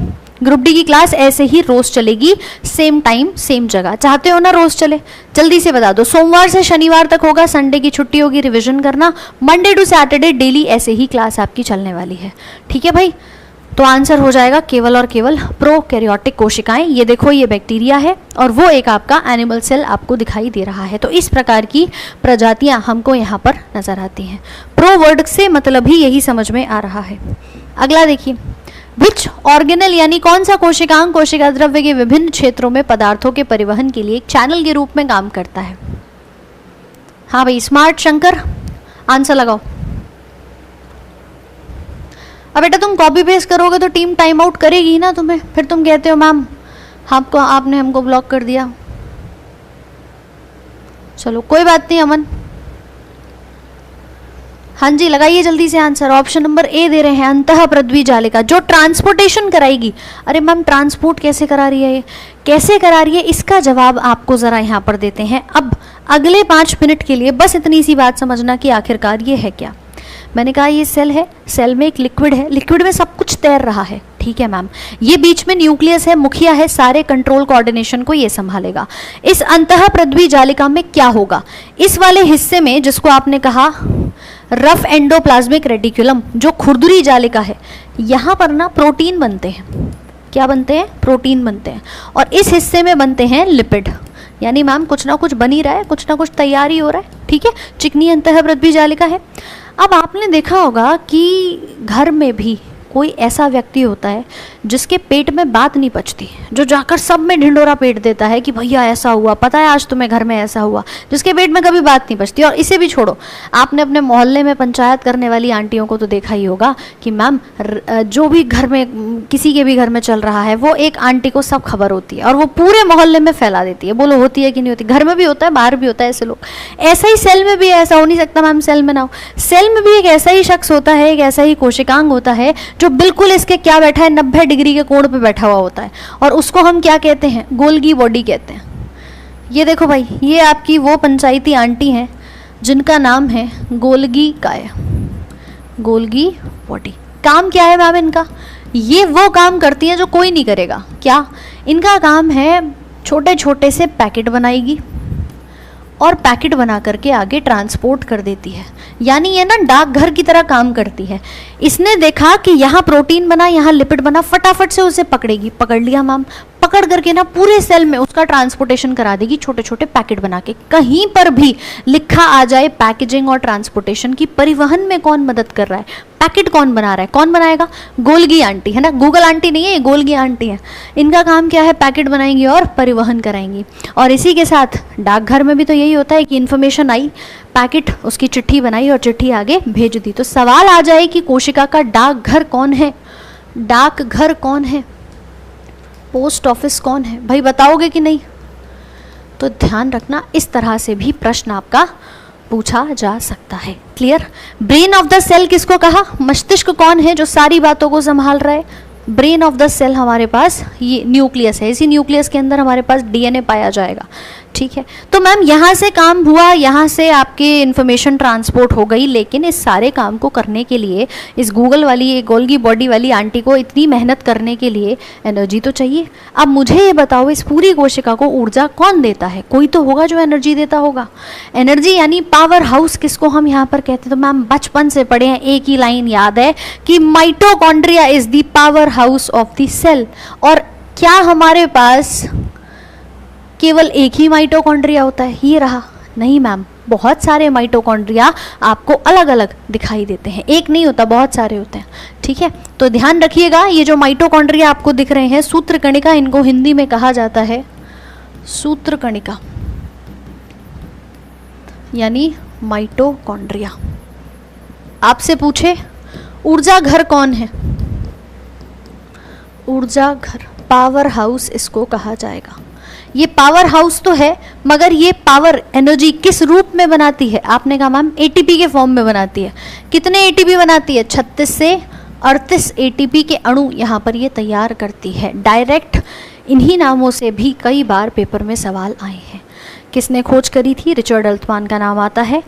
ग्रुप डी की क्लास ऐसे ही रोज चलेगी, सेम टाइम सेम जगह। चाहते हो ना रोज चले? जल्दी से बता दो। सोमवार से शनिवार तक होगा, संडे की छुट्टी होगी, रिविजन करना। मंडे टू सैटरडे डेली ऐसे ही क्लास आपकी चलने वाली है। ठीक है भाई, तो आंसर हो जाएगा केवल और केवल प्रोकैरियोटिक कोशिकाएं। ये देखो, ये बैक्टीरिया है और वो एक आपका एनिमल सेल आपको दिखाई दे रहा है। तो इस प्रकार की प्रजातियां हमको यहाँ पर नजर आती हैं। प्रो वर्ड से मतलब ही यही समझ में आ रहा है। अगला देखिए, विच ऑर्गेनल यानी कौन सा कोशिकांग कोशिका द्रव्य के विभिन्न क्षेत्रों में पदार्थों के परिवहन के लिए एक चैनल के रूप में काम करता है? हाँ भाई, स्मार्ट शंकर, आंसर लगाओ। अब बेटा तुम कॉपी पेस्ट करोगे तो टीम टाइम आउट करेगी ना तुम्हें, फिर तुम कहते हो मैम आपने हमको ब्लॉक कर दिया। चलो कोई बात नहीं अमन, हाँ जी लगाइए जल्दी से आंसर। ऑप्शन नंबर ए दे रहे हैं, अंतः पृथ्वी जालिका, जो ट्रांसपोर्टेशन कराएगी। अरे मैम ट्रांसपोर्ट कैसे करा रही है, ये कैसे करा रही है, इसका जवाब आपको जरा यहाँ पर देते हैं। अब अगले 5 मिनट के लिए बस इतनी सी बात समझना कि आखिरकार ये है क्या। मैंने कहा ये सेल है, सेल में एक लिक्विड है, लिक्विड में सब कुछ तैर रहा है, ठीक है मैम। ये बीच में न्यूक्लियस है, मुखिया है, सारे कंट्रोल कोऑर्डिनेशन को ये संभालेगा। इस अंतःपृथ्वी जालिका में क्या होगा? इस वाले हिस्से में जिसको आपने कहा रफ एंडोप्लाज्मिक रेटिकुलम, जो खुरदुरी जालिका है, यहाँ पर ना प्रोटीन बनते हैं। क्या बनते हैं? प्रोटीन बनते हैं। और इस हिस्से में बनते हैं लिपिड। यानी मैम कुछ ना कुछ बन ही रहा है, कुछ ना कुछ तैयारी हो रहा है, ठीक है। चिकनी अंतःपृथ्वी जालिका है। अब आपने देखा होगा कि घर में भी कोई ऐसा व्यक्ति होता है जिसके पेट में बात नहीं पचती, जो जाकर सब में ढिंडोरा पेट देता है कि भैया ऐसा हुआ, पता है आज तुम्हें घर में ऐसा हुआ, जिसके पेट में कभी बात नहीं पचती। और इसे भी छोड़ो, आपने अपने मोहल्ले में पंचायत करने वाली आंटियों को तो देखा ही होगा कि मैम जो भी घर में किसी के भी घर में चल रहा है, वो एक आंटी को सब खबर होती है और वो पूरे मोहल्ले में फैला देती है। बोलो होती है कि नहीं होती? घर में भी होता है, बाहर भी होता है ऐसे लोग। ऐसा ही सेल में भी ऐसा हो नहीं सकता मैम सेल में ना हो। सेल में भी एक ऐसा ही शख्स होता है, एक ऐसा ही कोशिकांग होता है जो बिल्कुल इसके क्या बैठा है, 90 डिग्री के कोण पे बैठा हुआ होता है, और उसको हम क्या कहते हैं? गोल्गी बॉडी कहते हैं। ये देखो भाई, ये आपकी वो पंचायती आंटी हैं जिनका नाम है गोल्गी काय, गोल्गी बॉडी। काम क्या है मैम इनका? ये वो काम करती हैं जो कोई नहीं करेगा। क्या? इनका काम है छोटे छोटे से पैकेट बनाएगी और पैकेट बना करके आगे ट्रांसपोर्ट कर देती है। यानी ये ना डाकघर की तरह काम करती है। इसने देखा कि यहाँ प्रोटीन बना, यहाँ लिपिड बना, फटाफट से उसे पकड़ेगी। पकड़ लिया मैम, पकड़ करके ना पूरे सेल में उसका ट्रांसपोर्टेशन करा देगी, छोटे छोटे पैकेट बना के। कहीं पर भी लिखा आ जाए पैकेजिंग और ट्रांसपोर्टेशन की, परिवहन में कौन मदद कर रहा है, पैकेट कौन बना रहा है, कौन बनाएगा? गोल्गी आंटी, है ना। गूगल आंटी नहीं है, ये गोल्गी आंटी है। इनका काम क्या है? पैकेट बनाएंगी और परिवहन कराएंगी। और इसी के साथ डाकघर में भी तो यही होता है कि इन्फॉर्मेशन आई, पैकेट, उसकी चिट्ठी बनाई और चिट्ठी आगे भेज दी। तो सवाल आ जाए कि कोशिका का डाकघर कौन है? डाकघर कौन है? पोस्ट ऑफिस कौन है? भाई बताओगे कि नहीं? तो ध्यान रखना, इस तरह से भी प्रश्न आपका पूछा जा सकता है। Clear? Brain of the cell किसको कहा? मस्तिष्क कौन है जो सारी बातों को संभाल रहा है? ब्रेन ऑफ द सेल हमारे पास ये न्यूक्लियस है। इसी न्यूक्लियस के अंदर हमारे पास डीएनए पाया जाएगा, ठीक है। तो मैम यहाँ से काम हुआ, यहाँ से आपके इन्फॉर्मेशन ट्रांसपोर्ट हो गई, लेकिन इस सारे काम को करने के लिए इस गूगल वाली, गोल्गी बॉडी वाली आंटी को इतनी मेहनत करने के लिए एनर्जी तो चाहिए। अब मुझे ये बताओ, इस पूरी कोशिका को ऊर्जा कौन देता है? कोई तो होगा जो एनर्जी देता होगा। एनर्जी यानी पावर हाउस किसको हम यहाँ पर कहते हैं? तो मैम बचपन से पढ़े हैं, एक ही लाइन याद है कि mitochondria is the power house of the cell. और क्या हमारे पास केवल एक ही माइटोकॉन्ड्रिया होता है? ये रहा? नहीं मैम, बहुत सारे माइटोकॉन्ड्रिया आपको अलग अलग दिखाई देते हैं, एक नहीं होता, बहुत सारे होते हैं, ठीक है। तो ध्यान रखिएगा, ये जो माइटोकॉन्ड्रिया आपको दिख रहे हैं, सूत्रकणिका इनको हिंदी में कहा जाता है, सूत्रकणिका यानी माइटोकॉन्ड्रिया। आपसे पूछे ऊर्जा घर कौन है? ऊर्जा घर, पावर हाउस इसको कहा जाएगा। ये पावर हाउस तो है, मगर ये पावर एनर्जी किस रूप में बनाती है? आपने कहा मैम एटीपी के फॉर्म में बनाती है। कितने एटीपी बनाती है? 36 से 38 एटीपी के अणु यहाँ पर ये तैयार करती है। डायरेक्ट इन्हीं नामों से भी कई बार पेपर में सवाल आए हैं। किसने खोज करी थी? रिचर्ड अल्टमान का नाम आता है।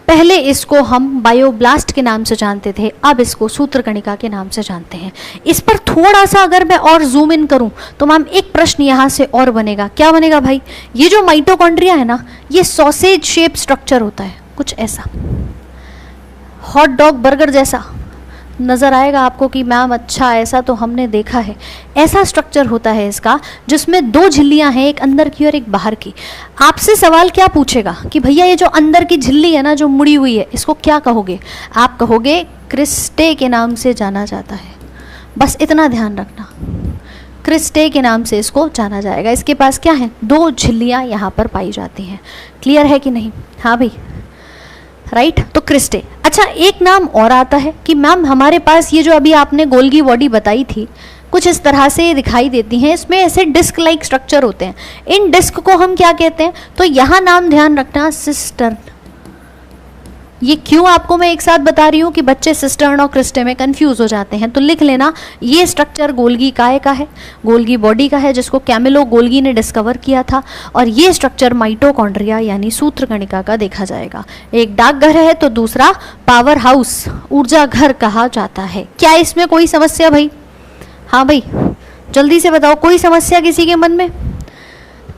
पहले इसको हम बायोब्लास्ट के नाम से जानते थे, अब इसको सूत्रकणिका के नाम से जानते हैं। इस पर थोड़ा सा अगर मैं और जूम इन करूं तो मैम एक प्रश्न यहाँ से और बनेगा। क्या बनेगा भाई? ये जो माइटोकॉन्ड्रिया है ना, ये सॉसेज शेप स्ट्रक्चर होता है, कुछ ऐसा हॉट डॉग बर्गर जैसा नज़र आएगा आपको कि मैम अच्छा ऐसा तो हमने देखा है। ऐसा स्ट्रक्चर होता है इसका, जिसमें 2 झिल्लियां हैं, एक अंदर की और एक बाहर की। आपसे सवाल क्या पूछेगा कि भैया ये जो अंदर की झिल्ली है ना, जो मुड़ी हुई है, इसको क्या कहोगे? आप कहोगे क्रिस्टे के नाम से जाना जाता है। बस इतना ध्यान रखना, क्रिस्टे के नाम से इसको जाना जाएगा। इसके पास क्या है? 2 झिल्लियाँ यहाँ पर पाई जाती हैं। क्लियर है कि नहीं? हाँ भाई, राइट। तो क्रिस्टे। अच्छा, एक नाम और आता है कि मैम हमारे पास ये जो अभी आपने गोल्गी बॉडी बताई थी, कुछ इस तरह से दिखाई देती हैं, इसमें ऐसे डिस्क लाइक स्ट्रक्चर होते हैं। इन डिस्क को हम क्या कहते हैं? तो यहाँ नाम ध्यान रखना, सिस्टर्न। ये क्यों आपको मैं एक साथ बता रही हूँ कि बच्चे सिस्टर्न और क्रिस्टे में कंफ्यूज हो जाते हैं, तो लिख लेना, ये स्ट्रक्चर गोल्गी काय का है, गोल्गी बॉडी का है जिसको कैमिलो गोल्गी ने डिस्कवर किया था, और ये स्ट्रक्चर माइटोकॉन्ड्रिया यानी सूत्रकणिका का देखा जाएगा। एक डाकघर है तो दूसरा पावर हाउस, ऊर्जा घर कहा जाता है। क्या इसमें कोई समस्या भाई? हाँ भाई, जल्दी से बताओ, कोई समस्या किसी के मन में?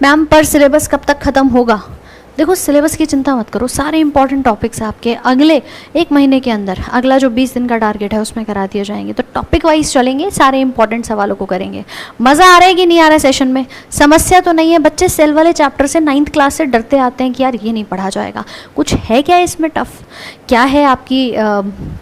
मैम पर सिलेबस कब तक खत्म होगा? देखो सिलेबस की चिंता मत करो, सारे इंपॉर्टेंट टॉपिक्स आपके अगले 1 महीने के अंदर, अगला जो 20 दिन का टारगेट है उसमें करा दिए जाएंगे। तो टॉपिक वाइज चलेंगे, सारे इंपॉर्टेंट सवालों को करेंगे। मज़ा आ रहा है कि नहीं आ रहा है सेशन में? समस्या तो नहीं है? बच्चे सेल वाले चैप्टर से 9th क्लास से डरते आते हैं कि यार ये नहीं पढ़ा जाएगा, कुछ है क्या इसमें टफ? क्या है आपकी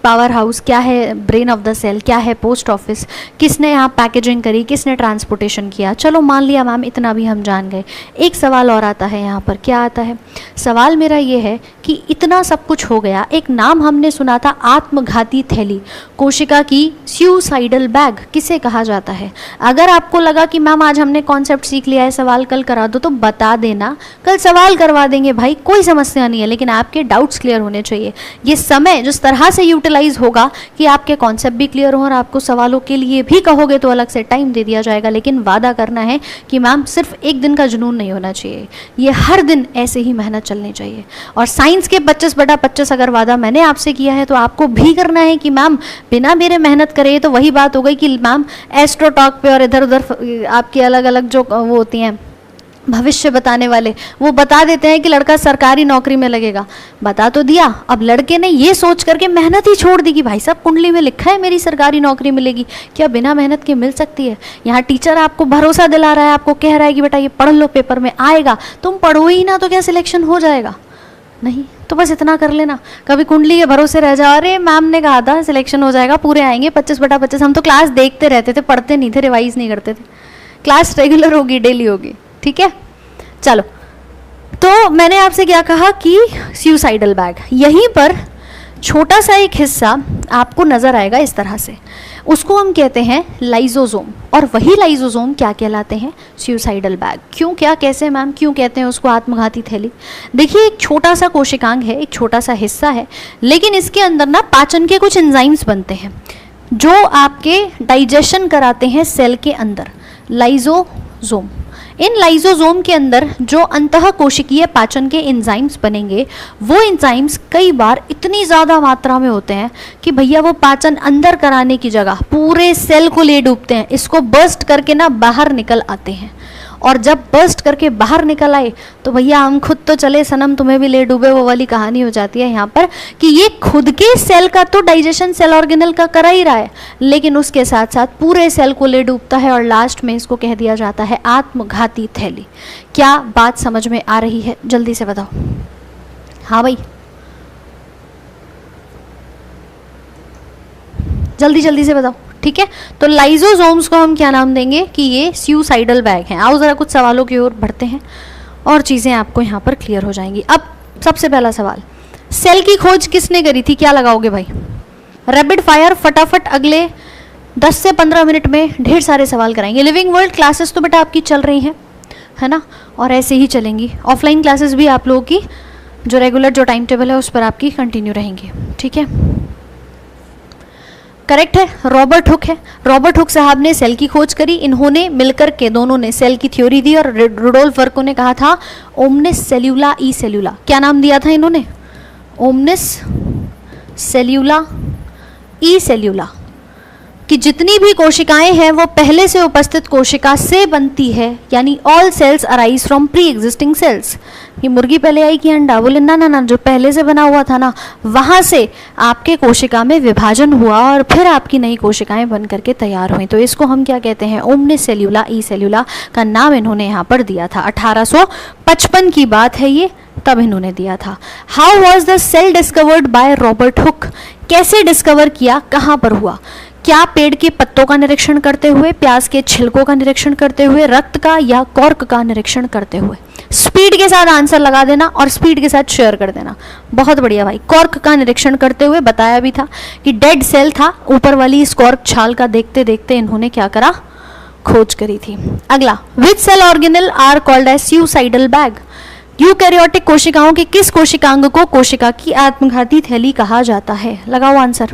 पावर हाउस, क्या है ब्रेन ऑफ द सेल, क्या है पोस्ट ऑफिस, किसने यहाँ पैकेजिंग करी, किसने ट्रांसपोर्टेशन किया? चलो मान लिया मैम इतना भी हम जान गए। एक सवाल और आता है यहाँ पर, क्या आता है सवाल मेरा ये है कि इतना सब कुछ हो गया, एक नाम हमने सुना था आत्मघाती थैली, कोशिका की सुसाइडल बैग किसे कहा जाता है? अगर आपको लगा कि मैम आज हमने कॉन्सेप्ट सीख लिया है, सवाल कल करा दो, तो बता देना, कल सवाल करवा देंगे भाई, कोई समस्या नहीं है, लेकिन आपके डाउट्स क्लियर होने चाहिए। ये समय जिस तरह से यूटिलाइज होगा कि आपके कॉन्सेप्ट भी क्लियर हो और आपको सवालों के लिए भी कहोगे तो अलग से टाइम दे दिया जाएगा, लेकिन वादा करना है कि मैम सिर्फ एक दिन का जुनून नहीं होना चाहिए, ये हर दिन ऐसे ही मेहनत चलनी चाहिए। और साइंस के 25/25 अगर वादा मैंने आपसे किया है तो आपको भी करना है कि मैम बिना मेरे मेहनत करे। तो वही बात हो गई कि मैम एस्ट्रोटॉक पे और इधर उधर आपकी अलग अलग जो वो होती हैं भविष्य बताने वाले, वो बता देते हैं कि लड़का सरकारी नौकरी में लगेगा, बता तो दिया, अब लड़के ने ये सोच करके मेहनत ही छोड़ दी कि भाई साहब कुंडली में लिखा है मेरी सरकारी नौकरी मिलेगी, क्या बिना मेहनत के मिल सकती है? यहाँ टीचर आपको भरोसा दिला रहा है, आपको कह रहा है कि बेटा ये पढ़ लो पेपर में आएगा, तुम पढ़ो ही ना तो क्या सिलेक्शन हो जाएगा? नहीं, तो बस इतना कर लेना, कभी कुंडली के भरोसे रह जाओ, अरे मैम ने कहा था सिलेक्शन हो जाएगा, पूरे आएंगे 25/25। हम तो क्लास देखते रहते थे, पढ़ते नहीं थे, रिवाइज नहीं करते थे। क्लास रेगुलर होगी, डेली होगी, ठीक है? चलो, तो मैंने आपसे क्या कहा कि सुसाइडल बैग, यहीं पर छोटा सा एक हिस्सा आपको नजर आएगा इस तरह से, उसको हम कहते हैं लाइजोसोम। और वही लाइजोसोम क्या कहलाते हैं? Suicidal bag. क्यों, क्या, कैसे मैम, क्यों कहते हैं उसको आत्मघाती थैली? देखिए, एक छोटा सा कोशिकांग है, एक छोटा सा हिस्सा है, लेकिन इसके अंदर ना पाचन के कुछ एंजाइम्स बनते हैं जो आपके डाइजेशन कराते हैं सेल के अंदर, लाइजोसोम। इन लाइजोसोम के अंदर जो अंतः कोशिकीय पाचन के एंजाइम्स बनेंगे, वो एंजाइम्स कई बार इतनी ज़्यादा मात्रा में होते हैं कि भैया वो पाचन अंदर कराने की जगह पूरे सेल को ले डूबते हैं, इसको बर्स्ट करके ना बाहर निकल आते हैं। और जब बर्स्ट करके बाहर निकल आए तो भैया हम खुद तो चले सनम तुम्हें भी ले डूबे, वो वाली कहानी हो जाती है यहाँ पर कि ये खुद के सेल का तो डाइजेशन सेल ऑर्गेनल का करा ही रहा है, लेकिन उसके साथ साथ पूरे सेल को ले डूबता है और लास्ट में इसको कह दिया जाता है आत्मघाती थैली। क्या बात समझ में आ रही है? जल्दी से बताओ। हाँ भाई, जल्दी जल्दी से बताओ, ठीक है? तो लाइजोसोम्स को हम क्या नाम देंगे कि ये सुसाइडल बैग हैं। आओ जरा कुछ सवालों की ओर बढ़ते हैं और चीज़ें आपको यहाँ पर क्लियर हो जाएंगी। अब सबसे पहला सवाल, सेल की खोज किसने करी थी? क्या लगाओगे भाई? रैपिड फायर, फटाफट अगले 10 से 15 मिनट में ढेर सारे सवाल कराएंगे। लिविंग वर्ल्ड क्लासेस तो बेटा आपकी चल रही हैं, है ना, और ऐसे ही चलेंगी। ऑफलाइन क्लासेस भी आप लोगों की जो रेगुलर जो टाइम टेबल है उस पर आपकी कंटिन्यू रहेंगी, ठीक है? करेक्ट है, रॉबर्ट हुक है। रॉबर्ट हुक साहब ने सेल की खोज करी, इन्होंने मिलकर के दोनों ने सेल की थ्योरी दी और रुडोल्फ वर्को ने कहा था ओमनिस सेल्यूला ई सेल्यूला। क्या नाम दिया था इन्होंने? ओमनिस सेल्यूला ई सेल्यूला, कि जितनी भी कोशिकाएं हैं वो पहले से उपस्थित कोशिका से बनती है, यानी all cells arise from pre existing cells. ये मुर्गी पहले आई कि अंडा? बोले ना ना ना, जो पहले से बना हुआ था ना वहां से आपके कोशिका में विभाजन हुआ और फिर आपकी नई कोशिकाएं बन करके तैयार हुई। तो इसको हम क्या कहते हैं? ओमनिस सेल्यूला ई सेल्यूला का नाम इन्होंने यहाँ पर दिया था। 1855 की बात है ये, तब इन्होंने दिया था। How was the cell discovered by Robert Hooke? कैसे डिस्कवर किया, कहाँ पर हुआ? क्या पेड़ के पत्तों का निरीक्षण करते हुए, प्याज के छिलकों का निरीक्षण करते हुए, रक्त का या कॉर्क का निरीक्षण करते हुए? स्पीड के साथ आंसर लगा देना और स्पीड के साथ शेयर कर देना। बहुत बढ़िया भाई। कॉर्क का निरीक्षण करते हुए, बताया भी था कि डेड सेल था, ऊपर वाली इस कॉर्क छाल का देखते देखते इन्होंने क्या करा? खोज करी थी। अगला, which cell organelle are called as suicidal bag? Eukaryotic कोशिकाओं के किस कोशिकांग को कोशिका की आत्मघाती थैली कहा जाता है? लगाओ आंसर।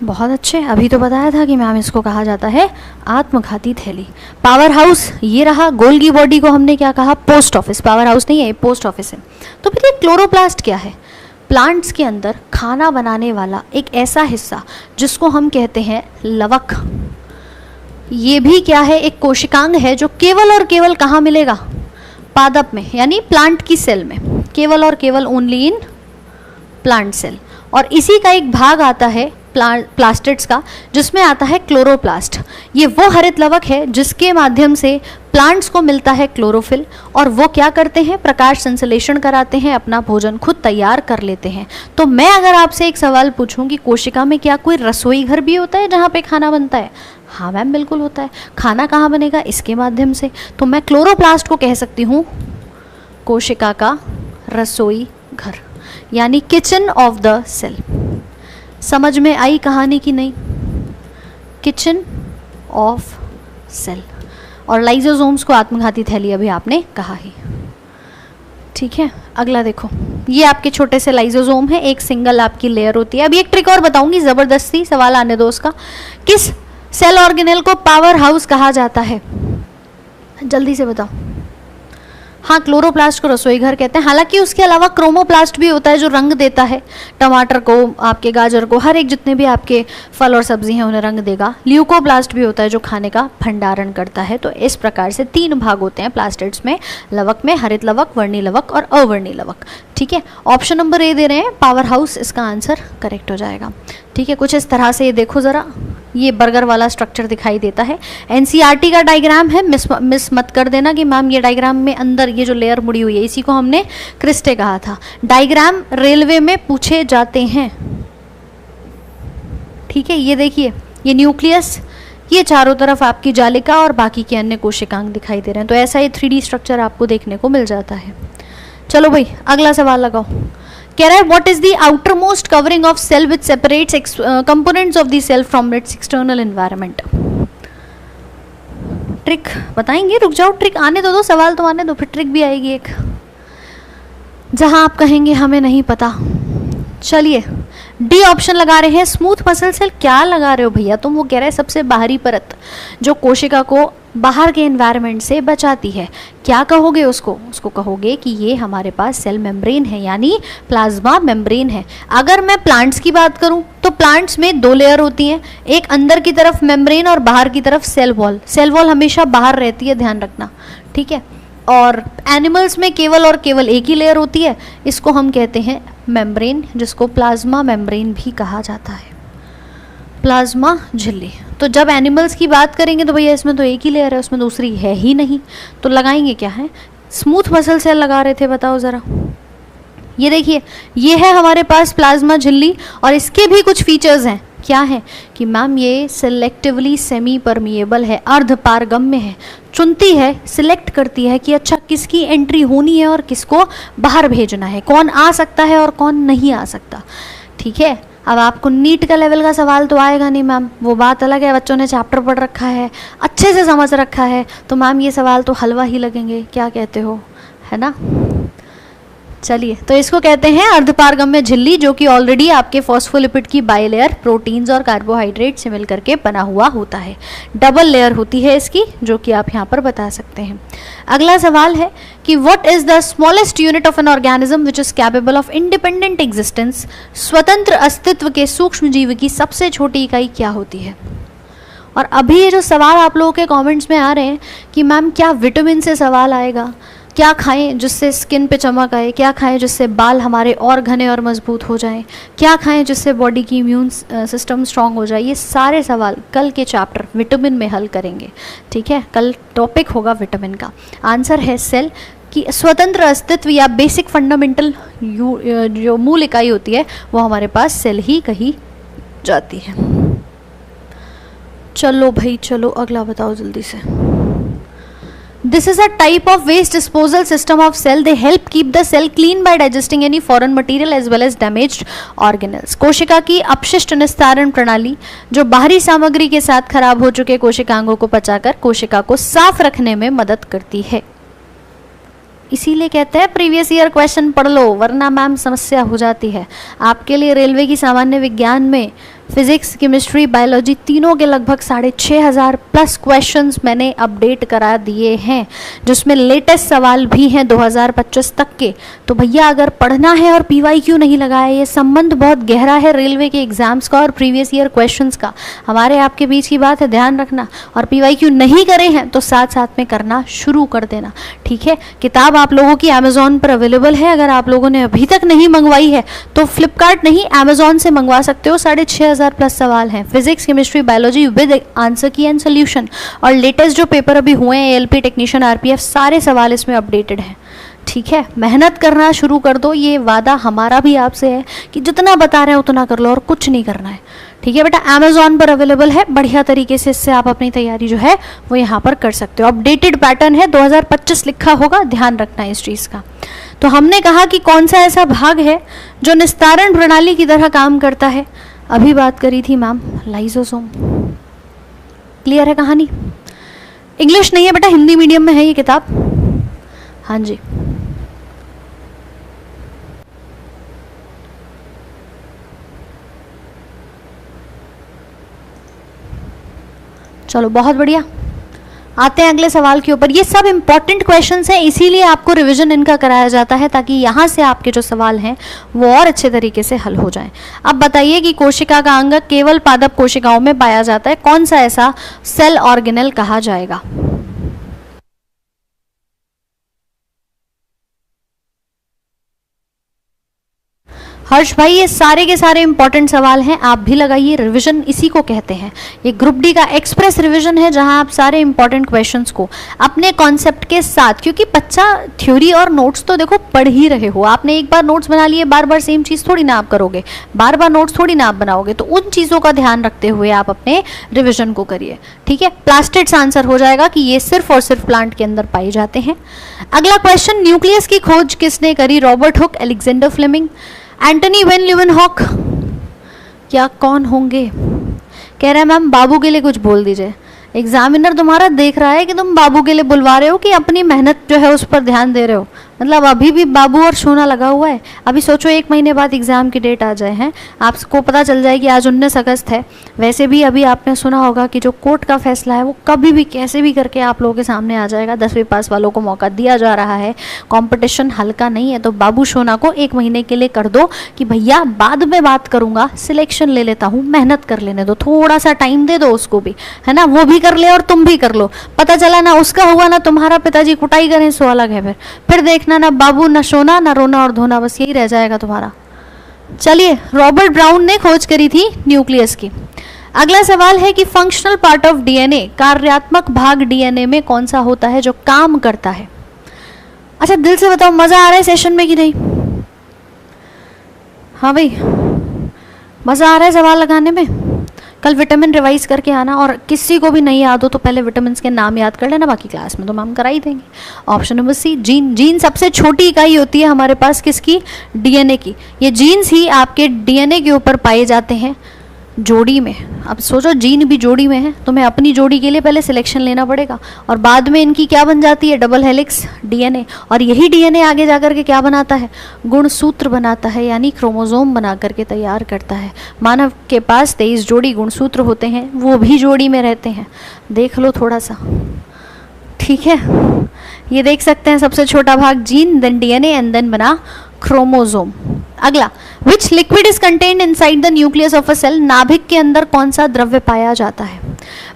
बहुत अच्छे, अभी तो बताया था कि मैम इसको कहा जाता है आत्मघाती थैली। पावर हाउस ये रहा। गोल्गी बॉडी को हमने क्या कहा? Post office. पावर हाउस नहीं है, पोस्ट ऑफिस है। तो फिर ये क्लोरोप्लास्ट क्या है? प्लांट्स के अंदर खाना बनाने वाला एक ऐसा हिस्सा जिसको हम कहते हैं लवक। ये भी क्या है? एक कोशिकांग है जो केवल और केवल कहाँ मिलेगा? पादप में, यानी प्लांट की सेल में, केवल और केवल ओनली इन प्लांट सेल। और इसी का एक भाग आता है प्लास्टिड्स का, जिसमें आता है क्लोरोप्लास्ट। ये वो हरित लवक है जिसके माध्यम से प्लांट्स को मिलता है क्लोरोफिल, और वो क्या करते हैं? प्रकाश संश्लेषण कराते हैं, अपना भोजन खुद तैयार कर लेते हैं। तो मैं अगर आपसे एक सवाल पूछूं कि कोशिका में क्या कोई रसोई घर भी होता है जहाँ पे खाना बनता है? हाँ मैम, बिल्कुल होता है। खाना कहाँ बनेगा? इसके माध्यम से। तो मैं क्लोरोप्लास्ट को कह सकती हूँ कोशिका का रसोई घर, यानी किचन ऑफ द सेल। समझ में आई कहानी की नहीं? Kitchen of cell. और लाइजोसोम्स को आत्मघाती थैली अभी आपने कहा ही, ठीक है। अगला देखो, ये आपके छोटे से लाइजोसोम है, एक सिंगल आपकी लेयर होती है। अभी एक ट्रिक और बताऊंगी, जबरदस्ती सवाल आने दो उसका। किस सेल ऑर्गेनेल को पावर हाउस कहा जाता है? जल्दी से बताओ। हाँ, क्लोरोप्लास्ट को रसोई घर कहते हैं। हालांकि उसके अलावा क्रोमोप्लास्ट भी होता है जो रंग देता है टमाटर को, आपके गाजर को, हर एक जितने भी आपके फल और सब्जी हैं उन्हें रंग देगा। ल्यूकोप्लास्ट भी होता है जो खाने का भंडारण करता है। तो इस प्रकार से 3 भाग होते हैं प्लास्टिड्स में, लवक में, हरित लवक, वर्णी लवक और अवर्णी लवक, ठीक है। ऑप्शन नंबर ए दे रहे हैं, पावर हाउस इसका आंसर करेक्ट हो जाएगा, ठीक है। कुछ इस तरह से ये देखो ज़रा, ये बर्गर वाला स्ट्रक्चर दिखाई देता है। एनसीईआरटी का डायग्राम है, मिस मत कर देना कि मैम ये डायग्राम में अंदर ये जो लेयर मुड़ी हुई है इसी को हमने क्रिस्टे कहा था। डायग्राम रेलवे में पूछे जाते हैं, ठीक है। ये देखिए, ये न्यूक्लियस, ये चारों तरफ आपकी जालिका और बाकी के अन्य कोशिकांग दिखाई दे रहे हैं। तो ऐसा ही 3D स्ट्रक्चर आपको देखने को मिल जाता है। चलो भाई, अगला सवाल लगाओ। कह रहा है what is the outermost covering of cell which separates components of the cell from its external environment? Trick बताएंगे, रुक जाओ, ट्रिक आने दो, सवाल तो आने दो, फिर ट्रिक भी आएगी एक, जहां आप कहेंगे हमें नहीं पता। चलिए, डी ऑप्शन लगा रहे हैं, स्मूथ मसल सेल। क्या लगा रहे हो भैया तुम? वो कह रहे हैं सबसे बाहरी परत जो कोशिका को बाहर के एनवायरनमेंट से बचाती है। क्या कहोगे उसको? उसको कहोगे कि ये हमारे पास सेल मेम्ब्रेन है, यानी प्लाज्मा मेम्ब्रेन है। अगर मैं प्लांट्स की बात करूं तो प्लांट्स में 2 लेयर होती हैं, एक अंदर की तरफ मेम्ब्रेन और बाहर की तरफ सेल वॉल। सेल वॉल हमेशा बाहर रहती है, ध्यान रखना, ठीक है। और एनिमल्स में केवल और केवल एक ही लेयर होती है, इसको हम कहते हैं मेम्ब्रेन, जिसको प्लाज्मा मेम्ब्रेन भी कहा जाता है, प्लाज्मा झिल्ली। तो जब एनिमल्स की बात करेंगे तो भैया इसमें तो एक ही लेयर है, उसमें दूसरी है ही नहीं, तो लगाएंगे क्या है? स्मूथ मसल सेल लगा रहे थे, बताओ ज़रा। ये देखिए, ये है हमारे पास प्लाज्मा झिल्ली, और इसके भी कुछ फीचर्स हैं। क्या है कि मैम ये सिलेक्टिवली सेमी परमिएबल है, अर्ध पारगम्य है, चुनती है, सिलेक्ट करती है कि अच्छा किसकी एंट्री होनी है और किसको बाहर भेजना है, कौन आ सकता है और कौन नहीं आ सकता, ठीक है। अब आपको नीट का लेवल का सवाल तो आएगा नहीं मैम, वो बात अलग है, बच्चों ने चैप्टर पढ़ रखा है, अच्छे से समझ रखा है, तो मैम ये सवाल तो हलवा ही लगेंगे, क्या कहते हो, है ना। चलिए, तो इसको कहते हैं अर्धपारगम्य झिल्ली, जो कि ऑलरेडी आपके फॉस्फोलिपिड की बाइलेयर प्रोटीन्स और कार्बोहाइड्रेट से मिलकर के बना हुआ होता है। डबल लेयर होती है इसकी, जो कि आप यहाँ पर बता सकते हैं। अगला सवाल है कि what is the smallest unit of an organism which is capable of independent existence? स्वतंत्र अस्तित्व के सूक्ष्म जीव की सबसे छोटी इकाई क्या होती है? और अभी ये जो सवाल आप लोगों के कमेंट्स में आ रहे हैं कि मैम क्या विटामिन से सवाल आएगा, क्या खाएं जिससे स्किन पे चमक आए, क्या खाएं जिससे बाल हमारे और घने और मजबूत हो जाएं, क्या खाएं जिससे बॉडी की इम्यून सिस्टम स्ट्रांग हो जाए, ये सारे सवाल कल के चैप्टर विटामिन में हल करेंगे, ठीक है। कल टॉपिक होगा विटामिन का। आंसर है सेल की स्वतंत्र अस्तित्व या बेसिक फंडामेंटल जो मूल इकाई होती है वो हमारे पास सेल ही कही जाती है। चलो भाई चलो, अगला बताओ जल्दी से। This is a type of waste disposal system of cell. They help keep the cell clean by digesting any foreign material as well as damaged organelles. कोशिका की अपशिष्ट निस्तारण प्रणाली जो बाहरी सामग्री के साथ खराब हो चुके कोशिकांगों को पचाकर कोशिका को साफ रखने में मदद करती है। इसीलिए कहते हैं प्रीवियस ईयर क्वेश्चन पढ़ लो, वरना मैम समस्या हो जाती है आपके लिए। रेलवे की सामान्य विज्ञान में फिजिक्स, केमिस्ट्री, बायोलॉजी तीनों के लगभग 6,500 प्लस क्वेश्चंस मैंने अपडेट करा दिए हैं, जिसमें लेटेस्ट सवाल भी हैं 2025 तक के। तो भैया अगर पढ़ना है और पीवाईक्यू नहीं लगाया, ये संबंध बहुत गहरा है रेलवे के एग्जाम्स का और प्रीवियस ईयर क्वेश्चंस का। हमारे आपके बीच की बात है, ध्यान रखना। और पीवाईक्यू नहीं करे हैं तो साथ साथ में करना शुरू कर देना, ठीक है। किताब आप लोगों की अमेजोन पर अवेलेबल है, अगर आप लोगों ने अभी तक नहीं मंगवाई है तो फ्लिपकार्ट नहीं अमेजोन से मंगवा सकते हो। 6,500 प्लस सवाल हैं, physics, chemistry, biology with answer की एंड सोल्यूशन। और लेटेस्ट जो पेपर अभी हुए हैं एएलपी टेक्नीशियन, आरपीएफ, सारे सवाल इसमें अपडेटेड हैं, ठीक है। मेहनत करना शुरू कर दो, ये वादा हमारा भी आपसे है कि जितना बता रहे हैं उतना कर लो और कुछ नहीं करना है, ठीक है बेटा। अमेजोन पर अवेलेबल है, बढ़िया तरीके से इससे आप अपनी तैयारी जो है वो यहाँ पर कर सकते हो। अपडेटेड पैटर्न है, 2025 लिखा होगा, ध्यान रखना है इस चीज़ का। तो हमने कहा कि कौन सा ऐसा भाग है जो निस्तारण प्रणाली की तरह काम करता है। अभी बात करी थी मैम लाइसोसोम, क्लियर है कहानी। इंग्लिश नहीं है बेटा, हिंदी मीडियम में है ये किताब, हाँ जी। चलो बहुत बढ़िया, आते हैं अगले सवाल के ऊपर। ये सब इंपॉर्टेंट क्वेश्चंस हैं, इसीलिए आपको रिवीजन इनका कराया जाता है ताकि यहाँ से आपके जो सवाल हैं वो और अच्छे तरीके से हल हो जाएं। अब बताइए कि कोशिका का अंग केवल पादप कोशिकाओं में पाया जाता है, कौन सा ऐसा सेल ऑर्गेनेल कहा जाएगा। हर्ष भाई ये सारे के सारे इंपॉर्टेंट सवाल हैं, आप भी लगाइए, रिवीजन इसी को कहते हैं। ये ग्रुप डी का एक्सप्रेस रिवीजन है जहां आप सारे इंपॉर्टेंट क्वेश्चंस को अपने कॉन्सेप्ट के साथ, क्योंकि बच्चा थ्योरी और नोट्स तो देखो पढ़ ही रहे हो, आपने एक बार नोट्स बना लिए, बार बार सेम चीज़ थोड़ी ना आप करोगे, बार बार नोट्स थोड़ी ना आप बनाओगे, तो उन चीज़ों का ध्यान रखते हुए आप अपने रिविजन को करिए, ठीक है। प्लास्टिड्स आंसर हो जाएगा कि ये सिर्फ और सिर्फ प्लांट के अंदर पाए जाते हैं। अगला क्वेश्चन, न्यूक्लियस की खोज किसने करी, Robert Hooke, Alexander Fleming, Antonie van Leeuwenhoek, क्या कौन होंगे। कह रहे हैं मैम बाबू के लिए कुछ बोल दीजिए। एग्जामिनर तुम्हारा देख रहा है कि तुम बाबू के लिए बुलवा रहे हो कि अपनी मेहनत जो है उस पर ध्यान दे रहे हो, मतलब अभी भी बाबू और सोना लगा हुआ है। अभी सोचो 1 महीने बाद एग्ज़ाम की डेट आ जाए, हैं आपको पता चल जाए कि आज 19 अगस्त है। वैसे भी अभी आपने सुना होगा कि जो कोर्ट का फैसला है वो कभी भी कैसे भी करके आप लोगों के सामने आ जाएगा। 10वीं पास वालों को मौका दिया जा रहा है, कंपटीशन हल्का नहीं है। तो बाबू सोना को 1 महीने के लिए कर दो कि भैया बाद में बात करूँगा, सिलेक्शन ले लेता हूँ, मेहनत कर लेने दो, थोड़ा सा टाइम दे दो उसको भी, है ना, वो भी कर ले और तुम भी कर लो। पता चला ना उसका हुआ ना तुम्हारा पिताजी कुटाई करें, सो अलग है। फिर देखना ना बाबू, ना सोना, ना रोना और धोना, बस यही रह जाएगा तुम्हारा। चलिए, रॉबर्ट ब्राउन ने खोज करी थी न्यूक्लियस की। अगला सवाल है कि फंक्शनल पार्ट ऑफ डीएनए, कार्यात्मक भाग डीएनए में कौन सा होता है जो काम करता है। अच्छा दिल से बताओ, मजा आ रहा है सेशन में कि नहीं। हाँ भाई, मजा आ रहा है सवाल लगाने में। कल विटामिन रिवाइज करके आना, और किसी को भी नहीं याद हो तो पहले विटामिन के नाम याद कर लेना, बाकी क्लास में तो मैम करा ही देंगे। Option number C, gene. Gene सबसे छोटी इकाई होती है हमारे पास किसकी, डीएनए की। ये जीन्स ही आपके डीएनए के ऊपर पाए जाते हैं जोड़ी में। अब सोचो जीन भी जोड़ी में है, तुम्हें अपनी जोड़ी के लिए पहले सिलेक्शन लेना पड़ेगा और बाद में इनकी क्या बन जाती है, डबल हेलिक्स डीएनए। और यही डीएनए आगे जाकर के क्या बनाता है, गुणसूत्र बनाता है, यानी क्रोमोसोम बना करके तैयार करता है। मानव के पास 23 जोड़ी गुणसूत्र होते हैं, वो भी जोड़ी में रहते हैं, देख लो थोड़ा सा, ठीक है। ये देख सकते हैं, सबसे छोटा भाग gene, then DNA and then बना क्रोमोसोम। अगला, which liquid is contained inside the nucleus of a cell, नाभिक के अंदर कौन सा द्रव्य पाया जाता है।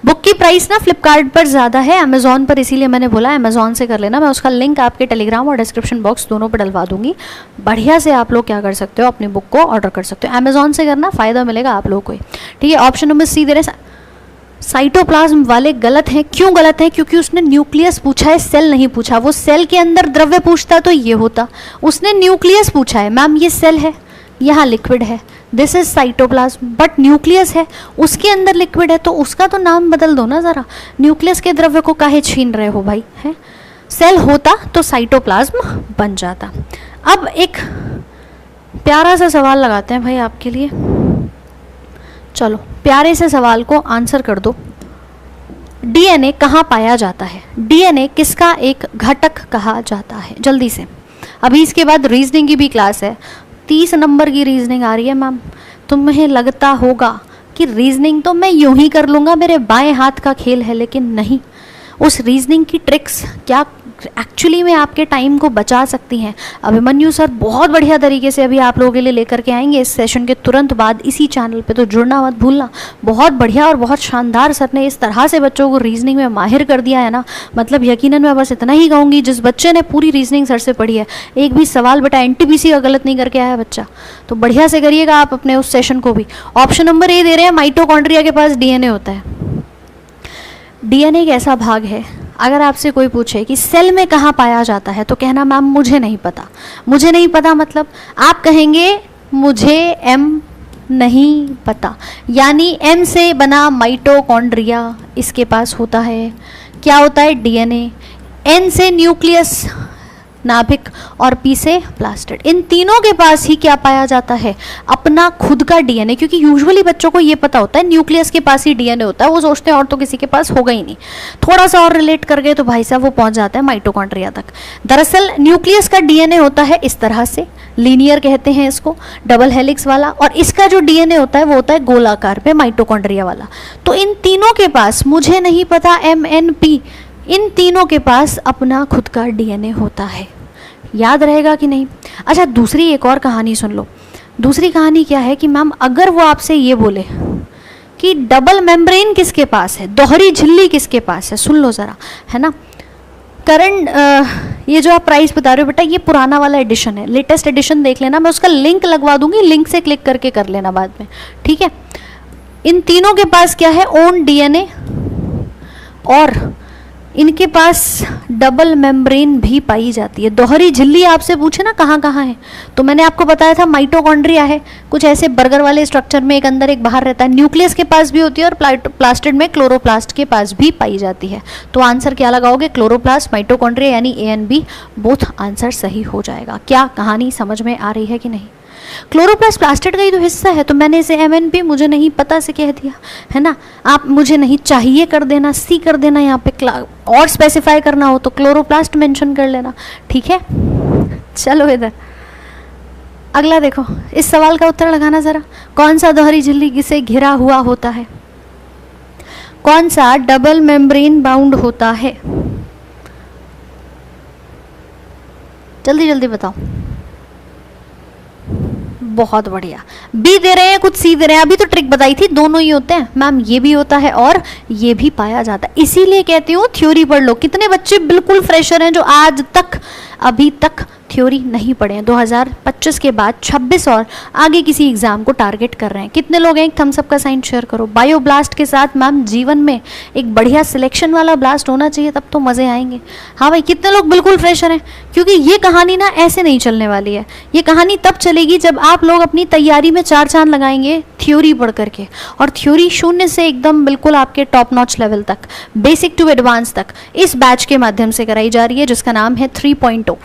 बुक की प्राइस ना फ्लिपकार्ट पर ज़्यादा है, अमेजोन पर, इसीलिए मैंने बोला अमेजोन से कर लेना। मैं उसका लिंक आपके टेलीग्राम और डिस्क्रिप्शन बॉक्स दोनों पर डलवा दूंगी। बढ़िया से आप लोग क्या कर सकते हो, अपनी बुक को ऑर्डर कर सकते हो। अमेजोन से करना, फ़ायदा मिलेगा आप लोगों को, ठीक है। ऑप्शन नंबर सी दे रहे, साइटोप्लाज्म वाले गलत हैं। क्यों गलत हैं, क्योंकि उसने न्यूक्लियस पूछा है, सेल नहीं पूछा। वो सेल के अंदर द्रव्य पूछता तो ये होता, उसने न्यूक्लियस पूछा है। मैम ये सेल है, यहाँ लिक्विड है, this is cytoplasm, but nucleus है, उसके अंदर लिक्विड है, तो उसका तो नाम बदल दो ना ज़रा। न्यूक्लियस के द्रव्य को काहे छीन रहे हो भाई, है। सेल होता तो साइटोप्लाज्म बन जाता। अब एक प्यारा सा सवाल लगाते हैं भाई आपके लिए, चलो प्यारे से सवाल को आंसर कर दो। डीएनए कहाँ पाया जाता है? डीएनए किसका एक घटक कहा जाता है? जल्दी से, अभी इसके बाद रीजनिंग की भी क्लास है, 30 नंबर की रीजनिंग आ रही है मैम। तुम्हें लगता होगा कि रीजनिंग तो मैं यूं ही कर लूँगा, मेरे बाएं हाथ का खेल है, लेकिन नहीं, उस रीजनिंग की ट्रिक्स क्या एक्चुअली में आपके टाइम को बचा सकती हैं। अभिमन्यु सर बहुत बढ़िया तरीके से अभी आप लोगों के लिए लेकर के आएंगे इस सेशन के तुरंत बाद इसी चैनल पे, तो जुड़ना मत भूलना। बहुत बढ़िया और बहुत शानदार सर ने इस तरह से बच्चों को रीजनिंग में माहिर कर दिया है ना, मतलब यकीनन मैं बस इतना ही कहूँगी, जिस बच्चे ने पूरी रीजनिंग सर से पढ़ी है, एक भी सवाल बेटा एनटीपीसी का गलत नहीं करके आया है बच्चा, तो बढ़िया से करिएगा आप अपने उस सेशन को भी। ऑप्शन नंबर ए दे रहे हैं, माइटोकॉन्ड्रिया के पास डीएनए होता है। डीएनए एक ऐसा भाग है, अगर आपसे कोई पूछे कि सेल में कहाँ पाया जाता है, तो कहना मैम मुझे नहीं पता। मुझे नहीं पता मतलब आप कहेंगे मुझे एम नहीं पता, यानी एम से बना माइटोकॉन्ड्रिया इसके पास होता है। क्या होता है? डीएनए। एन से न्यूक्लियस नाभिक और पी से प्लास्टिड, इन तीनों के पास ही क्या पाया जाता है? अपना खुद का डीएनए। क्योंकि यूजुअली बच्चों को ये पता होता है न्यूक्लियस के पास ही डीएनए होता है, वो सोचते हैं और तो किसी के पास होगा ही नहीं। थोड़ा सा और रिलेट कर गए तो भाई साहब वो पहुंच जाता है माइटोकॉन्ड्रिया तक। दरअसल न्यूक्लियस का डीएनए होता है इस तरह से, लीनियर कहते हैं इसको, डबल हेलिक्स वाला, और इसका जो डीएनए होता है वो होता है गोलाकार पे, माइटोकॉन्ड्रिया वाला। तो इन तीनों के पास, मुझे नहीं पता एम एन पी, इन तीनों के पास अपना खुद का डीएनए होता है। याद रहेगा कि नहीं? अच्छा, दूसरी एक और कहानी सुन लो। दूसरी कहानी क्या है कि मैम अगर वो आपसे ये बोले कि डबल मेम्ब्रेन किसके पास है, दोहरी झिल्ली किसके पास है, सुन लो ज़रा, है ना। करंट ये जो आप प्राइस बता रहे हो बेटा, ये पुराना वाला एडिशन है, लेटेस्ट एडिशन देख लेना, मैं उसका लिंक लगवा दूंगी, लिंक से क्लिक करके कर लेना बाद में, ठीक है। इन तीनों के पास क्या है? ओन डीएनए, और इनके पास डबल मेम्ब्रेन भी पाई जाती है। दोहरी झिल्ली आपसे पूछे ना कहाँ कहाँ है, तो मैंने आपको बताया था माइटोकॉन्ड्रिया है, कुछ ऐसे बर्गर वाले स्ट्रक्चर में, एक अंदर एक बाहर रहता है। न्यूक्लियस के पास भी होती है, और प्लास्टिड में क्लोरोप्लास्ट के पास भी पाई जाती है। तो आंसर क्या लगाओगे? क्लोरोप्लास्ट, माइटोकॉन्ड्रिया, यानी A and B both answer सही हो जाएगा। क्या कहानी समझ में आ रही है कि नहीं? क्लोरोप्लास्ट प्लास्टिड का ही तो हिस्सा है, तो मैंने इसे एमएनपी मुझे नहीं पता से कह दिया, है ना। आप मुझे नहीं चाहिए कर देना, सी कर देना, यहाँ पे और स्पेसिफाई करना हो तो क्लोरोप्लास्ट मेंशन कर लेना, ठीक है। चलो इधर अगला देखो, इस सवाल का उत्तर लगाना जरा। कौन सा दोहरी झिल्ली से घिरा हुआ होता है? कौन सा डबल मेम्ब्रेन बाउंड होता है? जल्दी जल्दी बताओ। बहुत बढ़िया, बी दे रहे हैं, कुछ सी दे रहे हैं। अभी तो ट्रिक बताई थी, दोनों ही होते हैं मैम, ये भी होता है और ये भी पाया जाता है। इसीलिए कहती हूँ थ्योरी पढ़ लो। कितने बच्चे बिल्कुल फ्रेशर हैं जो आज तक अभी तक थ्योरी नहीं पढ़े हैं? 2025 के बाद 26 और आगे किसी एग्जाम को टारगेट कर रहे हैं। कितने लोग हैं? एक थम्स अप का साइन शेयर करो। बायो ब्लास्ट के साथ मैम जीवन में एक बढ़िया सिलेक्शन वाला ब्लास्ट होना चाहिए, तब तो मज़े आएंगे। हाँ भाई, कितने लोग बिल्कुल फ्रेशर हैं? क्योंकि ये कहानी ना ऐसे नहीं चलने वाली है। ये कहानी तब चलेगी जब आप लोग अपनी तैयारी में 4 चांद लगाएंगे थ्योरी पढ़ करके, और थ्योरी 0 से एकदम बिल्कुल आपके टॉप नॉच लेवल तक, बेसिक टू एडवांस तक इस बैच के माध्यम से कराई जा रही है, जिसका नाम है 3.0।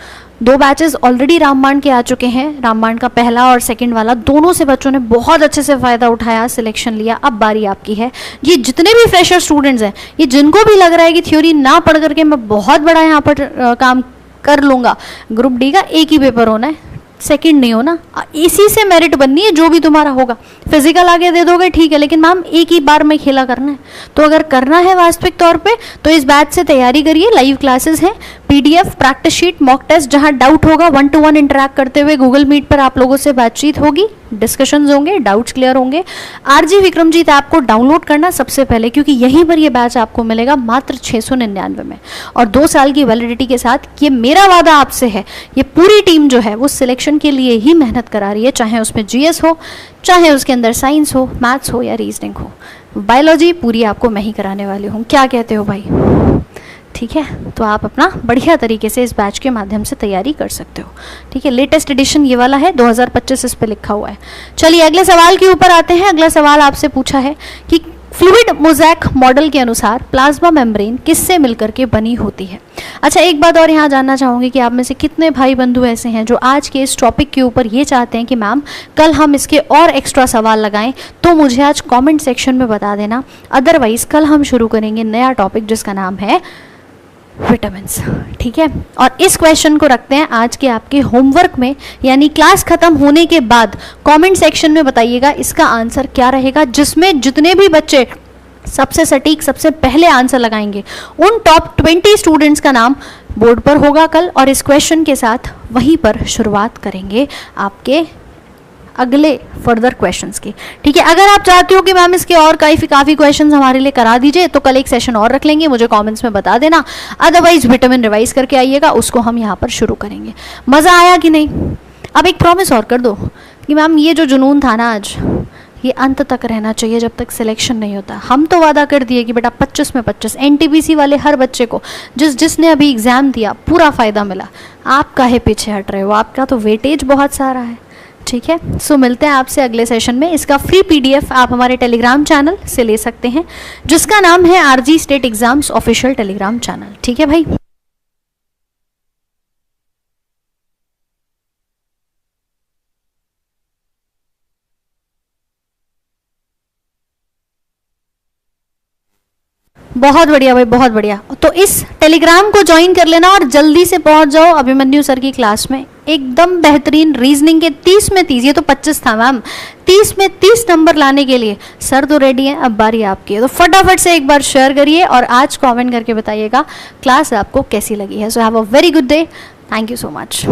2 बैचेस ऑलरेडी रामबाण के आ चुके हैं। रामबाण का पहला और सेकंड वाला, दोनों से बच्चों ने बहुत अच्छे से फ़ायदा उठाया, सिलेक्शन लिया। अब बारी आपकी है। ये जितने भी फ्रेशर स्टूडेंट्स हैं, ये जिनको भी लग रहा है कि थ्योरी ना पढ़ करके मैं बहुत बड़ा यहाँ पर काम कर लूँगा, ग्रुप डी का एक ही पेपर होना है, सेकंड नहीं हो ना, इसी से मेरिट बननी है। जो भी तुम्हारा होगा, फिजिकल आगे दे दोगे ठीक है, लेकिन मैम एक ही बार में खेला करना है। तो अगर करना है वास्तविक तौर पे तो इस बैच से तैयारी करिए। लाइव क्लासेस हैं, PDF, practice sheet, mock test, जहां डाउट होगा 1-to-1 इंटरेक्ट करते हुए गूगल मीट पर आप लोगों से बातचीत होगी, डिस्कशंस होंगे, डाउट्स क्लियर होंगे। आरजी विक्रमजीत ऐप को डाउनलोड करना सबसे पहले, क्योंकि यहीं पर ये बैच आपको मिलेगा मात्र 699 में, और 2 साल की वैलिडिटी के साथ। ये मेरा वादा आपसे है, ये पूरी टीम जो है वो सिलेक्शन के लिए ही मेहनत करा रही है, चाहे उसमें जीएस हो, चाहे उसके अंदर साइंस हो, मैथ्स हो या रीजनिंग हो। बायोलॉजी पूरी आपको मैं ही कराने वाली हूँ। क्या कहते हो भाई? ठीक है, तो आप अपना बढ़िया तरीके से इस बैच के माध्यम से तैयारी कर सकते हो। ठीक है, लेटेस्ट एडिशन ये वाला है, 2025 इस पे लिखा हुआ है। चलिए अगले सवाल के ऊपर आते हैं। अगला सवाल आपसे पूछा है कि फ्लूइड मोज़ैक मॉडल के अनुसार प्लाज्मा मेम्ब्रेन किससे मिलकर के बनी होती है? अच्छा, एक बात और यहाँ जानना चाहूँगी कि आप में से कितने भाई बंधु ऐसे हैं जो आज के इस टॉपिक के ऊपर ये चाहते हैं कि मैम कल हम इसके और एक्स्ट्रा सवाल लगाएं, तो मुझे आज कमेंट सेक्शन में बता देना। अदरवाइज कल हम शुरू करेंगे नया टॉपिक जिसका नाम है विटामिन्स, ठीक है। और इस क्वेश्चन को रखते हैं आज के आपके होमवर्क में, यानी क्लास खत्म होने के बाद कमेंट सेक्शन में बताइएगा इसका आंसर क्या रहेगा, जिसमें जितने भी बच्चे सबसे सटीक सबसे पहले आंसर लगाएंगे उन टॉप 20 स्टूडेंट्स का नाम बोर्ड पर होगा कल। और इस क्वेश्चन के साथ वहीं पर शुरुआत करेंगे आपके अगले फर्दर क्वेश्चंस की, ठीक है। अगर आप चाहते हो कि मैम इसके और काफ़ी क्वेश्चंस हमारे लिए करा दीजिए तो कल एक सेशन और रख लेंगे, मुझे कमेंट्स में बता देना। अदरवाइज विटामिन रिवाइज करके आइएगा, उसको हम यहाँ पर शुरू करेंगे। मज़ा आया कि नहीं? अब एक प्रॉमिस और कर दो कि मैम ये जो जुनून था ना आज, ये अंत तक रहना चाहिए जब तक सिलेक्शन नहीं होता। हम तो वादा कर दिए कि बेटा 25 में 25, एनटीपीसी वाले हर बच्चे को जिसने अभी एग्ज़ाम दिया पूरा फ़ायदा मिला। आप काहे पीछे हट रहे हो? आपका तो वेटेज बहुत सारा है, ठीक है। सो मिलते हैं आपसे अगले सेशन में। इसका फ्री पीडीएफ आप हमारे टेलीग्राम चैनल से ले सकते हैं, जिसका नाम है RG state exams official Telegram channel, ठीक है भाई। बहुत बढ़िया भाई, बहुत बढ़िया। तो इस टेलीग्राम को ज्वाइन कर लेना और जल्दी से पहुंच जाओ अभिमन्यु सर की क्लास में। एकदम बेहतरीन रीजनिंग के 30 में 30, ये तो 25 था मैम, 30 में 30 नंबर लाने के लिए सर तो रेडी हैं, अब बारी आपकी है। तो फटाफट से एक बार शेयर करिए और आज कमेंट करके बताइएगा क्लास आपको कैसी लगी है। So have a very good day, thank you so much.